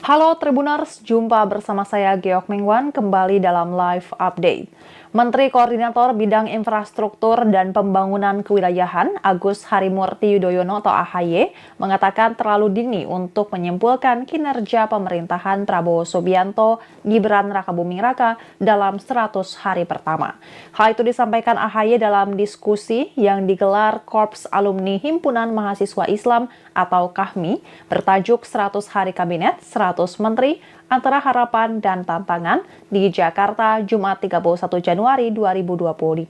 Halo Tribuners, jumpa bersama saya Geok Mingwan kembali dalam live update. Menteri Koordinator Bidang Infrastruktur dan Pembangunan Kewilayahan Agus Harimurti Yudhoyono atau AHY mengatakan terlalu dini untuk menyimpulkan kinerja pemerintahan Prabowo Subianto Gibran Rakabuming Raka dalam 100 hari pertama. Hal itu disampaikan AHY dalam diskusi yang digelar Korps Alumni Himpunan Mahasiswa Islam atau KAHMI bertajuk 100 Hari Kabinet, 100 Menteri, Antara Harapan dan Tantangan di Jakarta, Jumat 31 Januari 2025.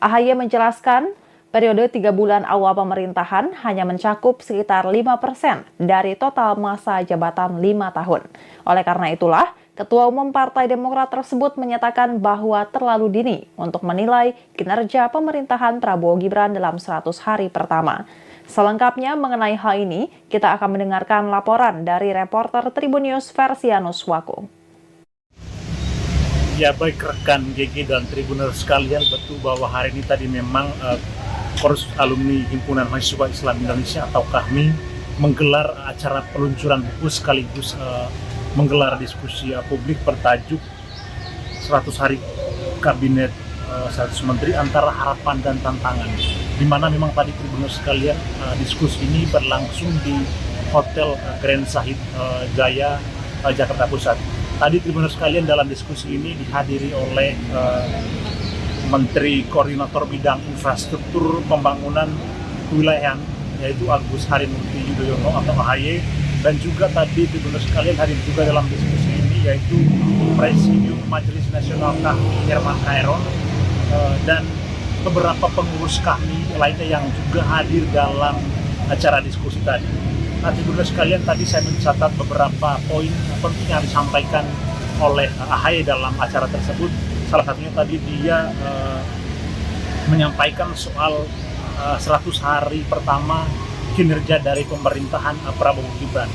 AHY menjelaskan, periode 3 bulan awal pemerintahan hanya mencakup sekitar 5% dari total masa jabatan 5 tahun. Oleh karena itulah, Ketua Umum Partai Demokrat tersebut menyatakan bahwa terlalu dini untuk menilai kinerja pemerintahan Prabowo Gibran dalam 100 hari pertama. Selengkapnya mengenai hal ini, kita akan mendengarkan laporan dari reporter Tribun News Versianus Wako. Ya, baik rekan GG dan Tribuner sekalian, betul bahwa hari ini tadi memang Korps Alumni Himpunan Mahasiswa Islam Indonesia atau KAHMI menggelar acara peluncuran buku sekaligus menggelar diskusi publik bertajuk 100 Hari Kabinet 100 Menteri Antara Harapan dan Tantangan, di mana memang tadi Tribunner sekalian diskusi ini berlangsung di Hotel Grand Sahid Jaya, Jakarta Pusat. Tadi Tribunner sekalian dalam diskusi ini dihadiri oleh Menteri Koordinator Bidang Infrastruktur Pembangunan Kewilayahan yaitu Agus Harimurti Yudhoyono atau AHY, dan juga tadi Tribunner sekalian hadir juga dalam diskusi ini yaitu Presidium Majelis Nasional KAHMI Herman Khaeron dan beberapa pengurus KAHMI lainnya yang juga hadir dalam acara diskusi tadi. Tribunner sekalian, tadi saya mencatat beberapa poin penting yang disampaikan oleh AHY dalam acara tersebut. Salah satunya tadi dia menyampaikan soal 100 hari pertama kinerja dari pemerintahan Prabowo Gibran.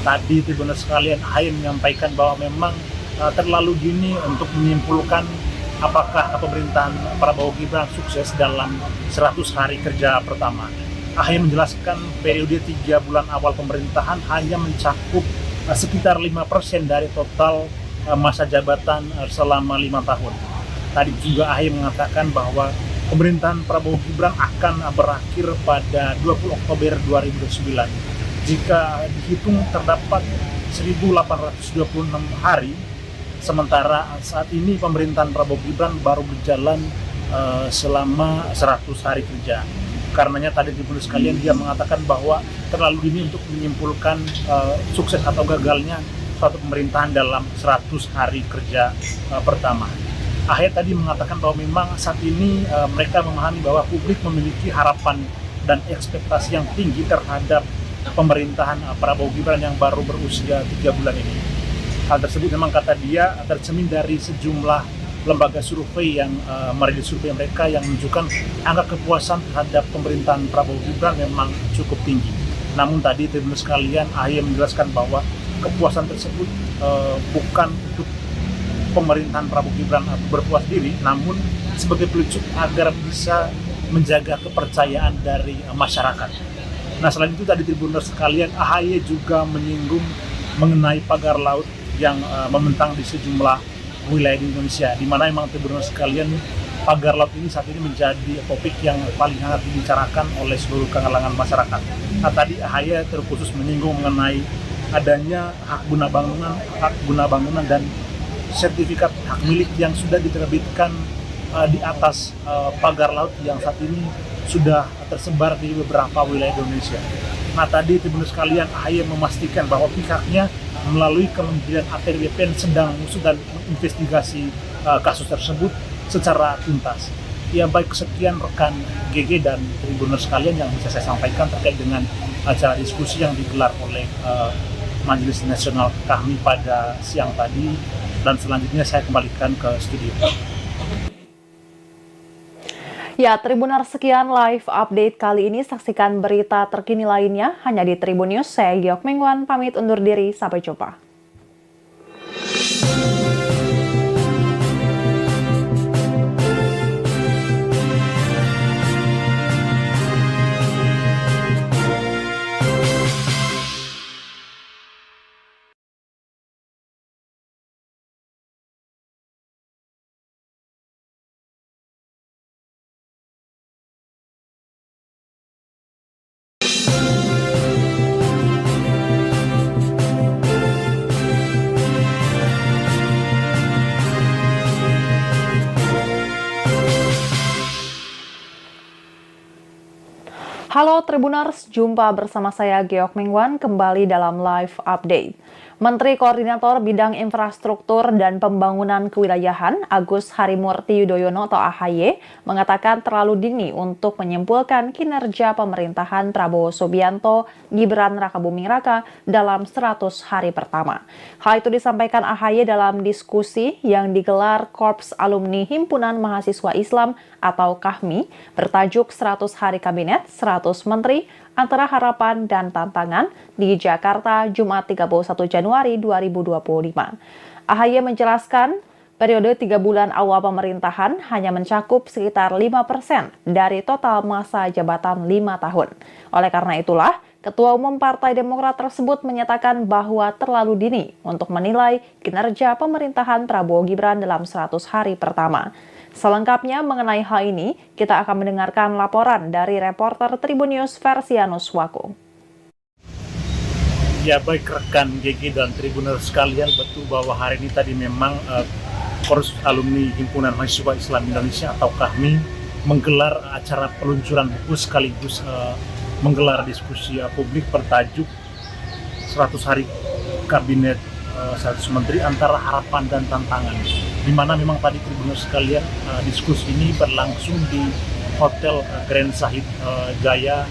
Tadi Tribunner sekalian, AHY menyampaikan bahwa memang terlalu dini untuk menyimpulkan apakah pemerintahan Prabowo Gibran sukses dalam 100 hari kerja pertama. AHY menjelaskan periode 3 bulan awal pemerintahan hanya mencakup sekitar 5% dari total masa jabatan selama 5 tahun. Tadi juga AHY mengatakan bahwa pemerintahan Prabowo Gibran akan berakhir pada 20 Oktober 2009. Jika dihitung terdapat 1.826 hari, sementara saat ini pemerintahan Prabowo Gibran baru berjalan selama 100 hari kerja. Karenanya tadi Tribunner sekalian dia mengatakan bahwa terlalu dini untuk menyimpulkan sukses atau gagalnya suatu pemerintahan dalam 100 hari kerja pertama. AHY tadi mengatakan bahwa memang saat ini mereka memahami bahwa publik memiliki harapan dan ekspektasi yang tinggi terhadap pemerintahan Prabowo Gibran yang baru berusia 3 bulan ini. Hal tersebut memang kata dia tercermin dari sejumlah lembaga survei yang merilis survei mereka yang menunjukkan angka kepuasan terhadap pemerintahan Prabowo Gibran memang cukup tinggi. Namun tadi Tribunner sekalian, AHY menjelaskan bahwa kepuasan tersebut bukan untuk pemerintahan Prabowo Gibran berpuas diri, namun sebagai pelucut agar bisa menjaga kepercayaan dari masyarakat. Nah, selain itu tadi Tribunner sekalian, AHY juga menyinggung mengenai pagar laut yang membentang di sejumlah wilayah di Indonesia, di mana memang Tribunner sekalian pagar laut ini saat ini menjadi topik yang paling hangat dibicarakan oleh seluruh kalangan masyarakat. Nah, tadi AHY terkhusus menyinggung mengenai adanya hak guna bangunan dan sertifikat hak milik yang sudah diterbitkan di atas pagar laut yang saat ini sudah tersebar di beberapa wilayah Indonesia. Nah, tadi Tribunner sekalian, AHY memastikan bahwa pihaknya melalui Kementerian ATR BPN sedang mengusut dan menginvestigasi kasus tersebut secara tuntas. Ya, baik sekian rekan GG dan Tribunner sekalian yang bisa saya sampaikan terkait dengan acara diskusi yang digelar oleh Majelis Nasional KAHMI pada siang tadi, dan selanjutnya saya kembalikan ke studio. Ya, Tribunner sekian live update kali ini. Saksikan berita terkini lainnya hanya di Tribun News. Saya Geok Mingwan, pamit undur diri. Sampai jumpa. Halo Tribuners, jumpa bersama saya Geok Mingwan kembali dalam live update. Menteri Koordinator Bidang Infrastruktur dan Pembangunan Kewilayahan Agus Harimurti Yudhoyono atau AHY mengatakan terlalu dini untuk menyimpulkan kinerja pemerintahan Prabowo Subianto Gibran Rakabuming Raka dalam 100 hari pertama. Hal itu disampaikan AHY dalam diskusi yang digelar Korps Alumni Himpunan Mahasiswa Islam atau KAHMI bertajuk 100 Hari Kabinet, 100 Menteri, Antara Harapan dan Tantangan di Jakarta, Jumat 31 Januari 2025. AHY menjelaskan, periode 3 bulan awal pemerintahan hanya mencakup sekitar 5% dari total masa jabatan 5 tahun. Oleh karena itulah, Ketua Umum Partai Demokrat tersebut menyatakan bahwa terlalu dini untuk menilai kinerja pemerintahan Prabowo Gibran dalam 100 hari pertama. Selengkapnya mengenai hal ini, kita akan mendengarkan laporan dari reporter Tribun News Versianus Wako. Ya baik rekan GG dan Tribuner sekalian, betul bahwa hari ini tadi memang Korps Alumni Himpunan Mahasiswa Islam Indonesia atau KAHMI menggelar acara peluncuran buku sekaligus menggelar diskusi publik bertajuk 100 Hari Kabinet 100 Menteri Antara Harapan dan Tantangan, di mana memang tadi Tribunner sekalian diskusi ini berlangsung di Hotel Grand Sahid Jaya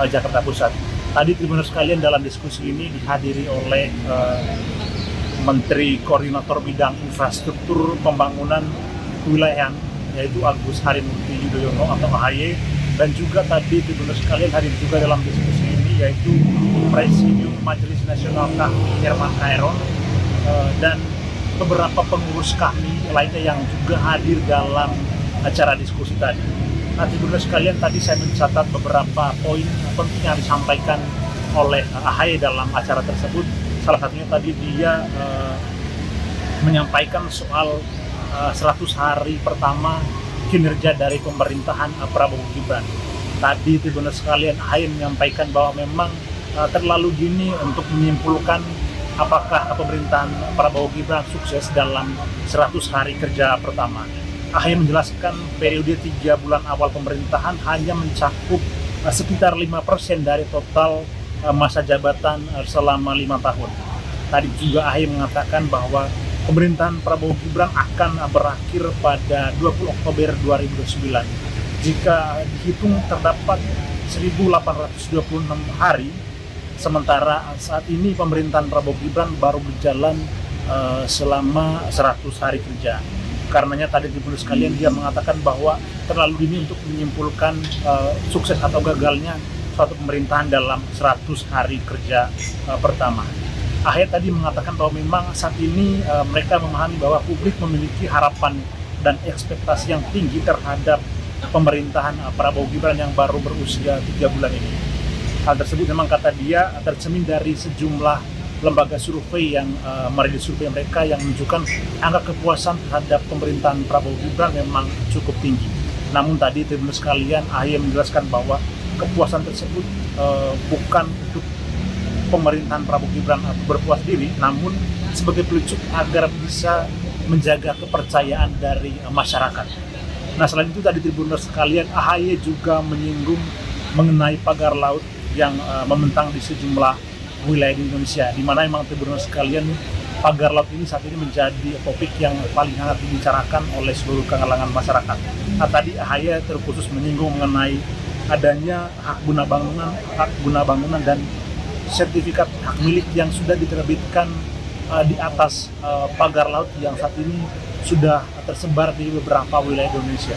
Jakarta Pusat. Tadi Tribunner sekalian dalam diskusi ini dihadiri oleh Menteri Koordinator Bidang Infrastruktur Pembangunan Kewilayahan yaitu Agus Harimurti Yudhoyono atau AHY, dan juga tadi Tribunner sekalian hadir juga dalam diskusi ini yaitu Presidium Majelis Nasional KAHMI Herman Khairul dan beberapa pengurus KAHMI lainnya yang juga hadir dalam acara diskusi tadi. Nah, Tribunner sekalian, tadi saya mencatat beberapa poin penting yang disampaikan oleh AHY dalam acara tersebut. Salah satunya tadi dia menyampaikan soal 100 hari pertama kinerja dari pemerintahan Prabowo Gibran. Tadi Tribunner sekalian, AHY menyampaikan bahwa memang terlalu dini untuk menyimpulkan apakah pemerintahan Prabowo Gibran sukses dalam 100 hari kerja pertama. AHY menjelaskan periode 3 bulan awal pemerintahan hanya mencakup sekitar 5% dari total masa jabatan selama 5 tahun. Tadi juga AHY mengatakan bahwa pemerintahan Prabowo Gibran akan berakhir pada 20 Oktober 2029. Jika dihitung terdapat 1.826 hari, sementara saat ini pemerintahan Prabowo Gibran baru berjalan selama 100 hari kerja. Karenanya tadi Tribunner sekalian dia mengatakan bahwa terlalu dini untuk menyimpulkan sukses atau gagalnya suatu pemerintahan dalam 100 hari kerja pertama. AHY tadi mengatakan bahwa memang saat ini mereka memahami bahwa publik memiliki harapan dan ekspektasi yang tinggi terhadap pemerintahan Prabowo Gibran yang baru berusia 3 bulan ini. Hal tersebut memang kata dia tercermin dari sejumlah lembaga survei yang merilis survei mereka yang menunjukkan angka kepuasan terhadap pemerintahan Prabowo Gibran memang cukup tinggi. Namun tadi Tribunner sekalian, AHY menjelaskan bahwa kepuasan tersebut bukan untuk pemerintahan Prabowo Gibran berpuas diri, namun sebagai pelucut agar bisa menjaga kepercayaan dari masyarakat. Nah, selain itu tadi Tribunner sekalian, AHY juga menyinggung mengenai pagar laut yang membentang di sejumlah wilayah di Indonesia, di mana memang Tribunner sekalian pagar laut ini saat ini menjadi topik yang paling hangat dibicarakan oleh seluruh kalangan masyarakat. Nah, tadi AHY terkhusus menyinggung mengenai adanya hak guna bangunan dan sertifikat hak milik yang sudah diterbitkan di atas pagar laut yang saat ini sudah tersebar di beberapa wilayah Indonesia.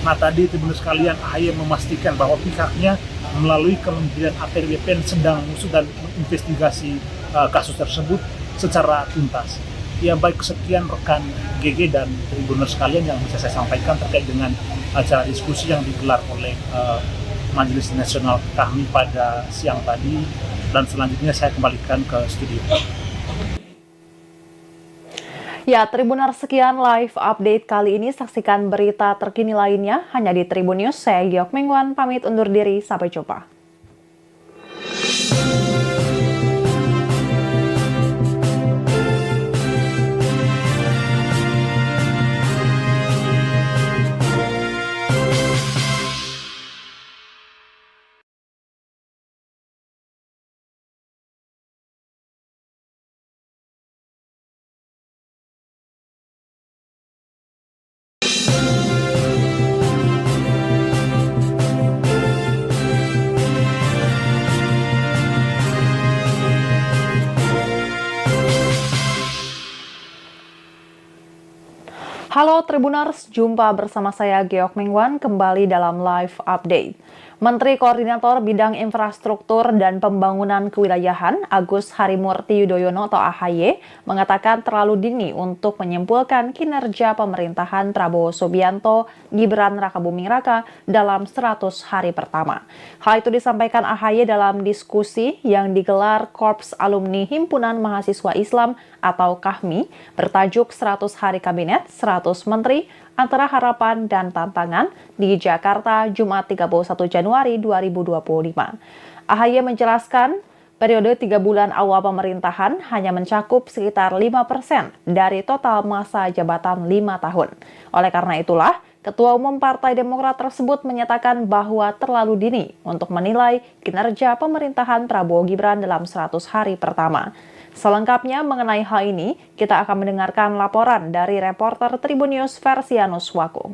Nah, tadi Tribunner sekalian, AHY memastikan bahwa pihaknya melalui Kementerian ATR BPN sedang mengusut dan menginvestigasi kasus tersebut secara tuntas. Ya baik, sekian rekan GG dan Tribunner sekalian yang bisa saya sampaikan terkait dengan acara diskusi yang digelar oleh Majelis Nasional KAHMI pada siang tadi, dan selanjutnya saya kembalikan ke studio. Ya, Tribunner, sekian live update kali ini. Saksikan berita terkini lainnya hanya di Tribun News. Saya Geok Mingwan, pamit undur diri. Sampai jumpa. Halo Tribuners, jumpa bersama saya Geok Mingwan kembali dalam live update. Menteri Koordinator Bidang Infrastruktur dan Pembangunan Kewilayahan Agus Harimurti Yudhoyono atau AHY mengatakan terlalu dini untuk menyimpulkan kinerja pemerintahan Prabowo Subianto Gibran Rakabuming Raka dalam 100 hari pertama. Hal itu disampaikan AHY dalam diskusi yang digelar Korps Alumni Himpunan Mahasiswa Islam atau KAHMI bertajuk 100 Hari Kabinet, 100 Menteri, Antara Harapan dan Tantangan di Jakarta, Jumat 31 Januari 2025. AHY menjelaskan, periode 3 bulan awal pemerintahan hanya mencakup sekitar 5% dari total masa jabatan 5 tahun. Oleh karena itulah, Ketua Umum Partai Demokrat tersebut menyatakan bahwa terlalu dini untuk menilai kinerja pemerintahan Prabowo Gibran dalam 100 hari pertama. Selengkapnya mengenai hal ini, kita akan mendengarkan laporan dari reporter Tribun News Versianus Wako.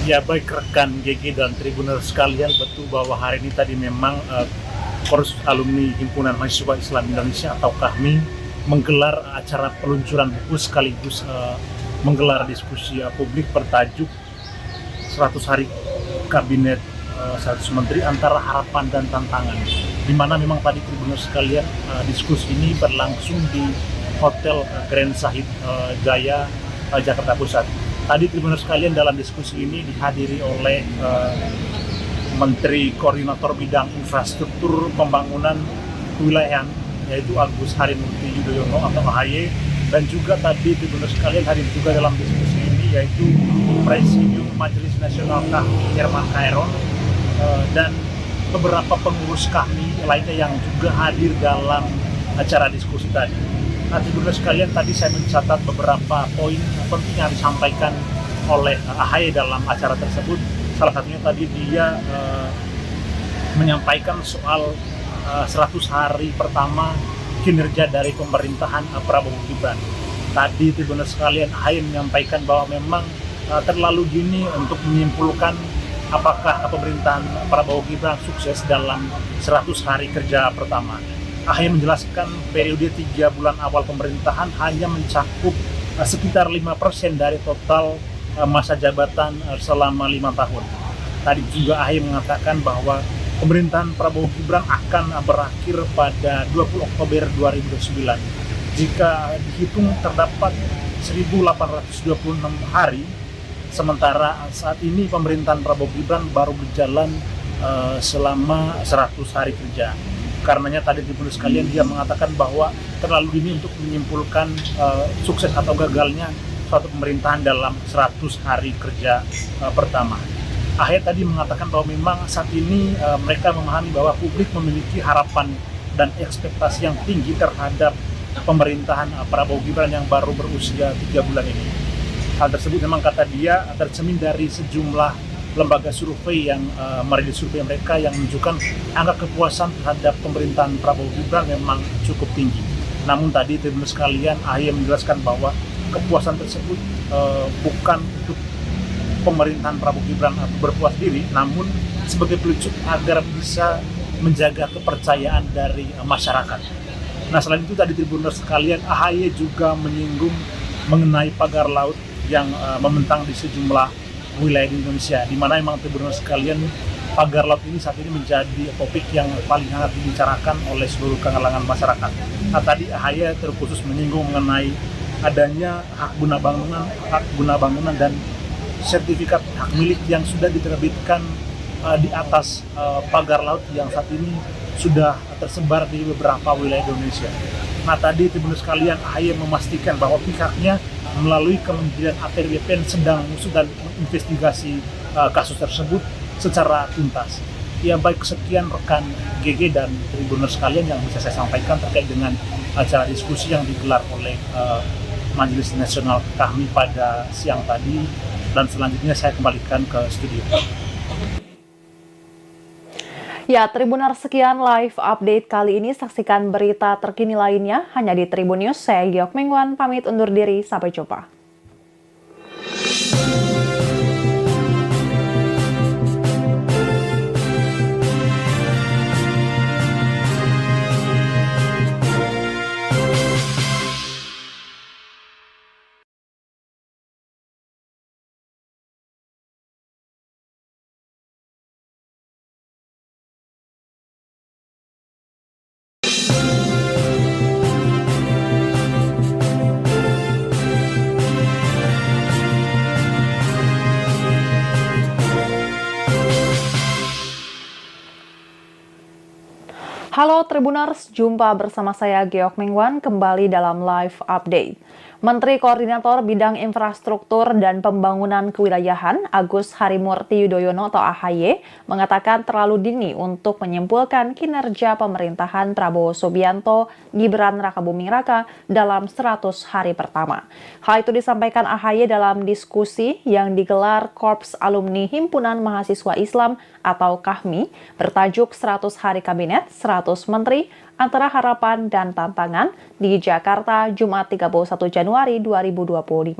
Ya baik rekan GG dan Tribuner sekalian, betul bahwa hari ini tadi memang Korps Alumni Himpunan Mahasiswa Islam Indonesia atau KAHMI menggelar acara peluncuran buku sekaligus menggelar diskusi publik bertajuk 100 Hari Kabinet 100 Menteri Antara Harapan dan Tantangan, di mana memang tadi Tribunner sekalian diskusi ini berlangsung di Hotel Grand Sahid Jaya Jakarta Pusat. Tadi Tribunner sekalian dalam diskusi ini dihadiri oleh Menteri Koordinator Bidang Infrastruktur Pembangunan Kewilayahan yaitu Agus Harimurti Yudhoyono atau AHY, dan juga tadi Tribunner sekalian hadir juga dalam diskusi ini yaitu Presidium Majelis Nasional KAHMI Herman Khairul dan beberapa pengurus KAHMI lainnya yang juga hadir dalam acara diskusi tadi. Nah, Tribunner sekalian, tadi saya mencatat beberapa poin penting yang disampaikan oleh AHY dalam acara tersebut. Salah satunya tadi dia menyampaikan soal 100 hari pertama kinerja dari pemerintahan Prabowo Gibran. Tadi Tribunner sekalian, AHY menyampaikan bahwa memang terlalu dini untuk menyimpulkan apakah pemerintahan Prabowo Gibran sukses dalam 100 hari kerja pertama. AHY menjelaskan periode 3 bulan awal pemerintahan hanya mencakup sekitar 5% dari total masa jabatan selama 5 tahun. Tadi juga AHY mengatakan bahwa pemerintahan Prabowo Gibran akan berakhir pada 20 Oktober 2009. Jika dihitung terdapat 1.826 hari, sementara saat ini pemerintahan Prabowo Gibran baru berjalan selama 100 hari kerja. Karenanya tadi Tribunner sekalian dia mengatakan bahwa terlalu dini untuk menyimpulkan sukses atau gagalnya suatu pemerintahan dalam 100 hari kerja pertama. AHY tadi mengatakan bahwa memang saat ini mereka memahami bahwa publik memiliki harapan dan ekspektasi yang tinggi terhadap pemerintahan Prabowo Gibran yang baru berusia 3 bulan ini. Hal tersebut memang kata dia tercermin dari sejumlah lembaga survei yang merilis survei mereka yang menunjukkan angka kepuasan terhadap pemerintahan Prabowo Gibran memang cukup tinggi. Namun tadi Tribunner sekalian, AHY menjelaskan bahwa kepuasan tersebut bukan untuk pemerintahan Prabowo Gibran atau berpuas diri, namun sebagai pelucut agar bisa menjaga kepercayaan dari masyarakat. Nah, selain itu tadi Tribunner sekalian, AHY juga menyinggung mengenai pagar laut yang membentang di sejumlah wilayah di Indonesia, di mana memang Tribunner sekalian pagar laut ini saat ini menjadi topik yang paling hangat dibicarakan oleh seluruh kalangan masyarakat. Nah, tadi AHY terkhusus menyinggung mengenai adanya hak guna bangunan dan sertifikat hak milik yang sudah diterbitkan di atas pagar laut yang saat ini sudah tersebar di beberapa wilayah Indonesia. Nah, tadi Tribunner sekalian, AHY memastikan bahwa pihaknya melalui Kementerian ATR BPN sedang mengusut dan menginvestigasi kasus tersebut secara tuntas. Ya baik, sekian rekan GG dan Tribunner sekalian yang bisa saya sampaikan terkait dengan acara diskusi yang digelar oleh Majelis Nasional KAHMI pada siang tadi, dan selanjutnya saya kembalikan ke studio. Ya, Tribunner, sekian live update kali ini. Saksikan berita terkini lainnya hanya di Tribun News. Saya Geok Mingwan, pamit undur diri. Sampai jumpa. Halo Tribuners, jumpa bersama saya Geok Mingwan kembali dalam live update. Menteri Koordinator Bidang Infrastruktur dan Pembangunan Kewilayahan Agus Harimurti Yudhoyono atau AHY mengatakan terlalu dini untuk menyimpulkan kinerja pemerintahan Prabowo Subianto Gibran Rakabuming Raka dalam 100 hari pertama. Hal itu disampaikan AHY dalam diskusi yang digelar Korps Alumni Himpunan Mahasiswa Islam atau KAHMI bertajuk 100 Hari Kabinet, 100 Menteri, Antara Harapan dan Tantangan di Jakarta, Jumat 31 Januari 2025.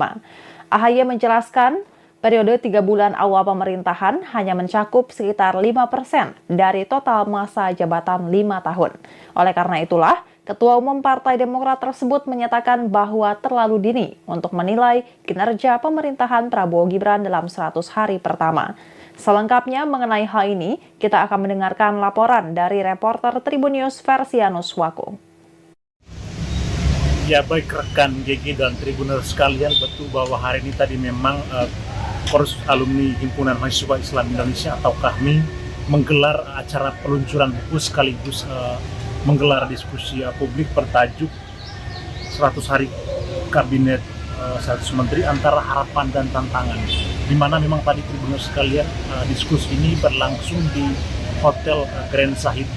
AHY menjelaskan, periode 3 bulan awal pemerintahan hanya mencakup sekitar 5% dari total masa jabatan 5 tahun. Oleh karena itulah, Ketua Umum Partai Demokrat tersebut menyatakan bahwa terlalu dini untuk menilai kinerja pemerintahan Prabowo Gibran dalam 100 hari pertama. Selengkapnya mengenai hal ini, kita akan mendengarkan laporan dari reporter Tribun News Versianus Wako. Ya baik rekan GG dan Tribuner sekalian, betul bahwa hari ini tadi memang Korps Alumni Himpunan Mahasiswa Islam Indonesia atau KAHMI menggelar acara peluncuran buku sekaligus menggelar diskusi publik bertajuk 100 Hari Kabinet 100 Menteri Antara Harapan dan Tantangan, di mana memang tadi Tribunner sekalian diskusi ini berlangsung di Hotel Grand Sahid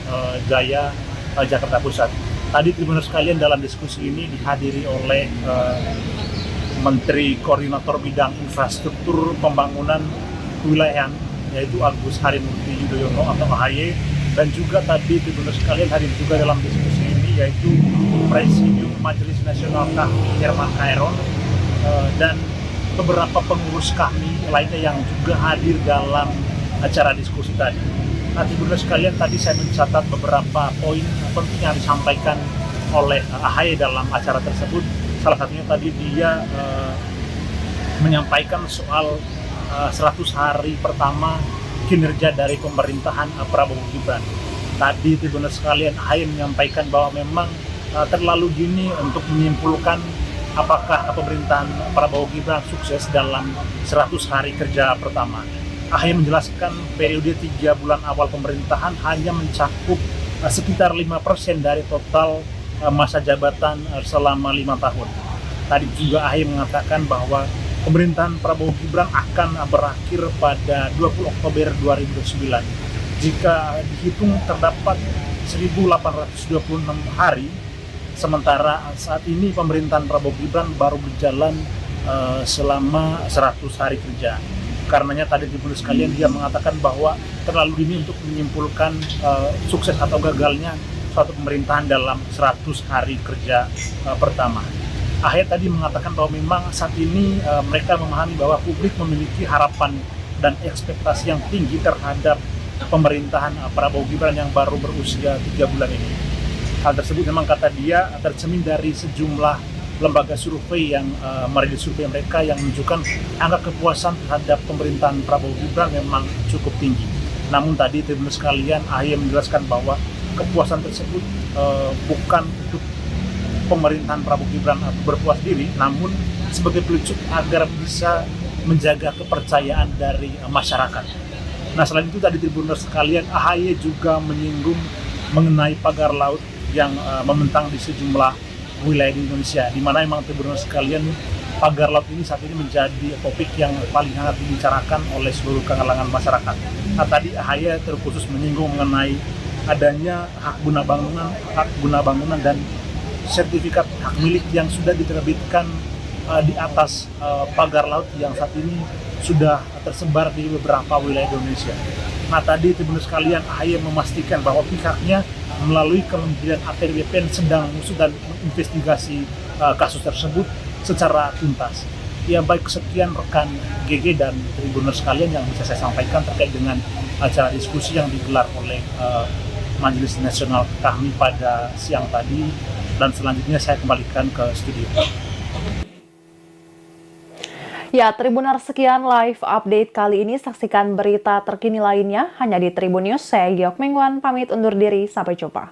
Jaya Jakarta Pusat. Tadi Tribunner sekalian dalam diskusi ini dihadiri oleh Menteri Koordinator Bidang Infrastruktur Pembangunan Kewilayahan yaitu Agus Harimurti Yudhoyono atau AHY, dan juga tadi Tribunner sekalian hadir juga dalam diskusi ini yaitu Presidium Majelis Nasional KAHMI Herman Khaeron dan beberapa pengurus KAHMI lainnya yang juga hadir dalam acara diskusi tadi. Nah, Tribunner sekalian, tadi saya mencatat beberapa poin penting yang disampaikan oleh AHY dalam acara tersebut. Salah satunya tadi dia menyampaikan soal 100 hari pertama kinerja dari pemerintahan Prabowo Gibran. Tadi Tribunner sekalian, AHY menyampaikan bahwa memang terlalu dini untuk menyimpulkan apakah pemerintahan Prabowo Gibran sukses dalam 100 hari kerja pertama. AHY menjelaskan periode 3 bulan awal pemerintahan hanya mencakup sekitar 5% dari total masa jabatan selama 5 tahun. Tadi juga AHY mengatakan bahwa pemerintahan Prabowo Gibran akan berakhir pada 20 Oktober 2009. Jika dihitung terdapat 1.826 hari, sementara saat ini pemerintahan Prabowo Gibran baru berjalan selama 100 hari kerja. Karenanya tadi Tribunner sekalian dia mengatakan bahwa terlalu dini untuk menyimpulkan sukses atau gagalnya suatu pemerintahan dalam 100 hari kerja pertama. AHY tadi mengatakan bahwa memang saat ini mereka memahami bahwa publik memiliki harapan dan ekspektasi yang tinggi terhadap pemerintahan Prabowo Gibran yang baru berusia 3 bulan ini. Hal tersebut memang kata dia tercermin dari sejumlah lembaga survei yang merilis survei mereka yang menunjukkan angka kepuasan terhadap pemerintahan Prabowo Gibran memang cukup tinggi. Namun tadi Tribunner sekalian, AHY menjelaskan bahwa kepuasan tersebut bukan untuk pemerintahan Prabowo Gibran berpuas diri, namun sebagai pelucut agar bisa menjaga kepercayaan dari masyarakat. Nah, selain itu tadi Tribunner sekalian, AHY juga menyinggung mengenai pagar laut yang membentang di sejumlah wilayah di Indonesia, di mana memang Tribunner sekalian pagar laut ini saat ini menjadi topik yang paling hangat dibicarakan oleh seluruh kalangan masyarakat. Nah, tadi AHY terkhusus menyinggung mengenai adanya hak guna bangunan dan sertifikat hak milik yang sudah diterbitkan di atas pagar laut yang saat ini sudah tersebar di beberapa wilayah Indonesia. Nah, tadi Tribunner sekalian, AHY memastikan bahwa pihaknya melalui Kementerian ATR BPN sedang mengusut dan menginvestigasi kasus tersebut secara tuntas. Ya baik, sekian rekan GG dan Tribunner sekalian yang bisa saya sampaikan terkait dengan acara diskusi yang digelar oleh Majelis Nasional KAHMI pada siang tadi, dan selanjutnya saya kembalikan ke studio. Ya, Tribunner, sekian live update kali ini. Saksikan berita terkini lainnya hanya di Tribun News. Saya Geok Mingwan, pamit undur diri. Sampai jumpa.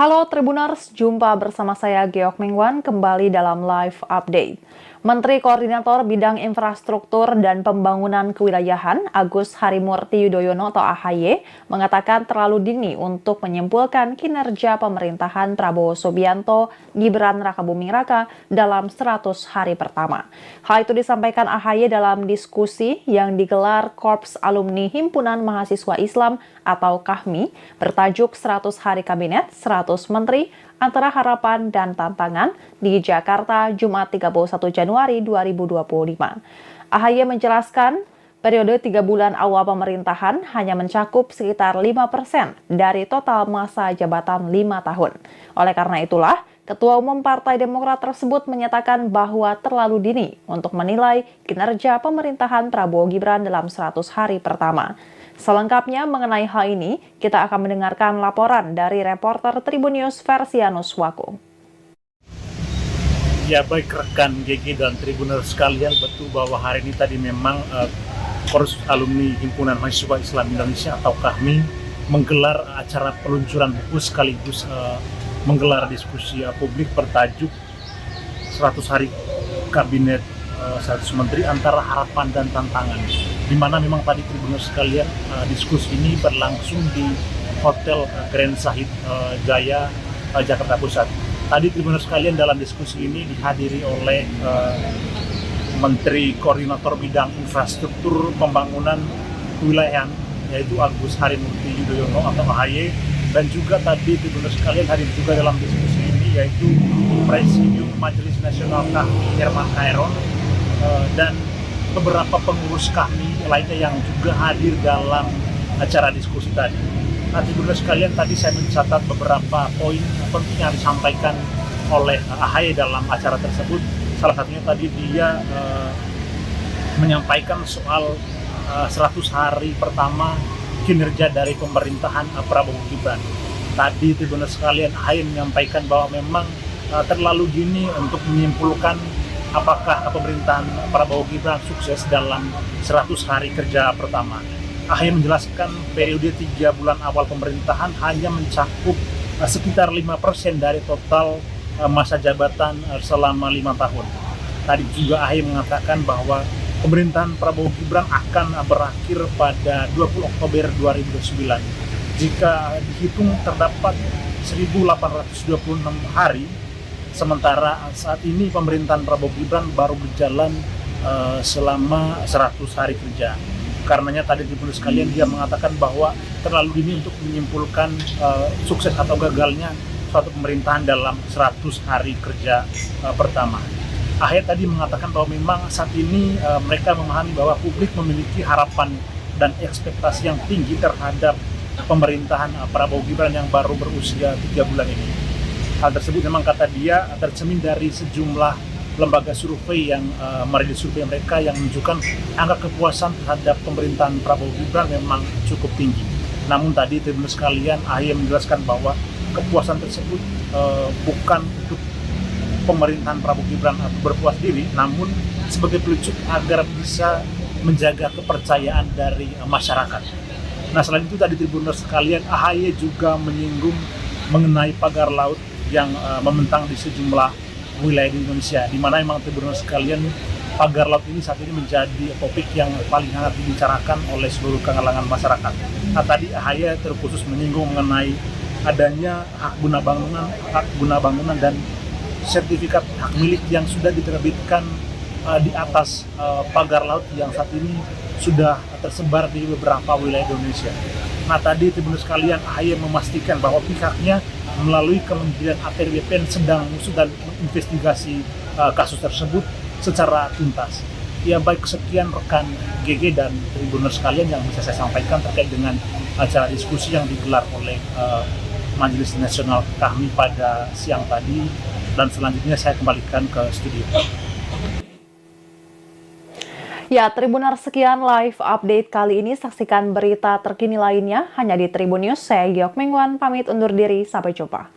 Halo Tribuners, jumpa bersama saya Geok Mingwan kembali dalam live update. Menteri Koordinator Bidang Infrastruktur dan Pembangunan Kewilayahan Agus Harimurti Yudhoyono atau AHY mengatakan terlalu dini untuk menyimpulkan kinerja pemerintahan Prabowo Subianto Gibran Rakabuming Raka dalam 100 hari pertama. Hal itu disampaikan AHY dalam diskusi yang digelar Korps Alumni Himpunan Mahasiswa Islam atau KAHMI bertajuk 100 Hari Kabinet, 100 Menteri, Antara Harapan dan Tantangan di Jakarta, Jumat 31 Januari 2025. AHY menjelaskan, periode 3 bulan awal pemerintahan hanya mencakup sekitar 5% dari total masa jabatan 5 tahun. Oleh karena itulah, Ketua Umum Partai Demokrat tersebut menyatakan bahwa terlalu dini untuk menilai kinerja pemerintahan Prabowo Gibran dalam 100 hari pertama. Selengkapnya mengenai hal ini, kita akan mendengarkan laporan dari reporter Tribun News Versianus Wako. Ya, baik rekan GG dan Tribuners sekalian, betul bahwa hari ini tadi memang Korps Alumni Himpunan Mahasiswa Islam Indonesia atau KAHMI menggelar acara peluncuran buku sekaligus menggelar diskusi publik bertajuk 100 Hari Kabinet 100 Menteri Antara Harapan dan Tantangan, di mana memang tadi Tribuners sekalian diskusi ini berlangsung di Hotel Grand Sahid Jaya, Jakarta Pusat. Tadi Tribuners sekalian dalam diskusi ini dihadiri oleh Menteri Koordinator Bidang Infrastruktur Pembangunan Kewilayahan yaitu Agus Harimurti Yudhoyono atau AHY, dan juga tadi Tribuners sekalian hadir juga dalam diskusi ini yaitu Presidium Majelis Nasional KAHMI Herman Khaeron dan beberapa pengurus KAHMI lainnya yang juga hadir dalam acara diskusi tadi. Nah, Tribuners sekalian, tadi saya mencatat beberapa poin penting yang disampaikan oleh AHY dalam acara tersebut. Salah satunya tadi dia menyampaikan soal 100 hari pertama kinerja dari pemerintahan Prabowo Gibran. Tadi Tribuners sekalian, AHY menyampaikan bahwa memang terlalu dini untuk menyimpulkan apakah pemerintahan Prabowo Gibran sukses dalam 100 hari kerja pertama. AHY menjelaskan periode 3 bulan awal pemerintahan hanya mencakup sekitar 5% dari total masa jabatan selama 5 tahun. Tadi juga AHY mengatakan bahwa pemerintahan Prabowo Gibran akan berakhir pada 20 Oktober 2009. Jika dihitung terdapat 1.826 hari, sementara saat ini pemerintahan Prabowo Gibran baru berjalan selama 100 hari kerja. Karenanya tadi Tribuners sekalian dia mengatakan bahwa terlalu dini untuk menyimpulkan sukses atau gagalnya suatu pemerintahan dalam 100 hari kerja pertama. AHY tadi mengatakan bahwa memang saat ini mereka memahami bahwa publik memiliki harapan dan ekspektasi yang tinggi terhadap pemerintahan Prabowo Gibran yang baru berusia 3 bulan ini. Hal tersebut memang kata dia tercermin dari sejumlah lembaga survei yang merilis survei mereka yang menunjukkan angka kepuasan terhadap pemerintahan Prabowo Gibran memang cukup tinggi. Namun tadi Tribuners sekalian, AHY menjelaskan bahwa kepuasan tersebut bukan untuk pemerintahan Prabowo Gibran berpuas diri, namun sebagai pelucut agar bisa menjaga kepercayaan dari masyarakat. Nah, selain itu tadi Tribuners sekalian, AHY juga menyinggung mengenai pagar laut yang membentang di sejumlah wilayah di Indonesia, di mana memang Tribuners sekalian pagar laut ini saat ini menjadi topik yang paling hangat dibicarakan oleh seluruh kalangan masyarakat. Nah, tadi AHY terkhusus menyinggung mengenai adanya hak guna bangunan dan sertifikat hak milik yang sudah diterbitkan di atas pagar laut yang saat ini sudah tersebar di beberapa wilayah Indonesia. Nah, tadi Tribuners sekalian, AHY memastikan bahwa pihaknya melalui Kementerian ATR BPN sedang mengusut dan menginvestigasi kasus tersebut secara tuntas. Ya, baik, sekian rekan GG dan Tribuners sekalian yang bisa saya sampaikan terkait dengan acara diskusi yang digelar oleh Majelis Nasional KAHMI pada siang tadi, dan selanjutnya saya kembalikan ke studio. Ya, Tribuners, sekian live update kali ini. Saksikan berita terkini lainnya hanya di Tribun News. Saya Geok Mingwan, pamit undur diri. Sampai jumpa.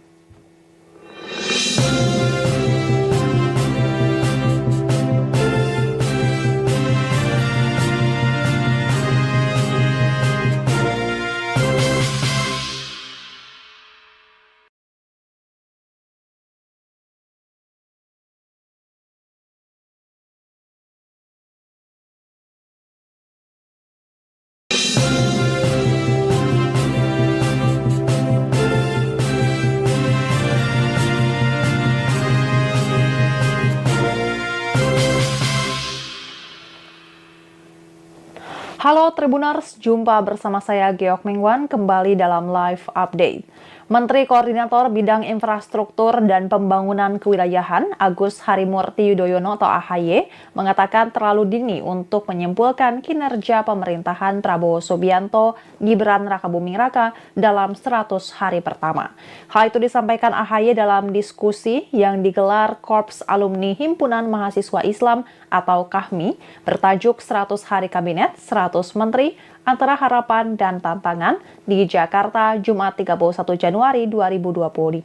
Halo Tribuners, jumpa bersama saya Geok Mingwan kembali dalam live update. Menteri Koordinator Bidang Infrastruktur dan Pembangunan Kewilayahan Agus Harimurti Yudhoyono atau AHY mengatakan terlalu dini untuk menyimpulkan kinerja pemerintahan Prabowo Subianto Gibran Rakabuming Raka dalam 100 hari pertama. Hal itu disampaikan AHY dalam diskusi yang digelar Korps Alumni Himpunan Mahasiswa Islam atau KAHMI bertajuk 100 Hari Kabinet, 100 Menteri, Antara Harapan dan Tantangan di Jakarta, Jumat 31 Januari 2025.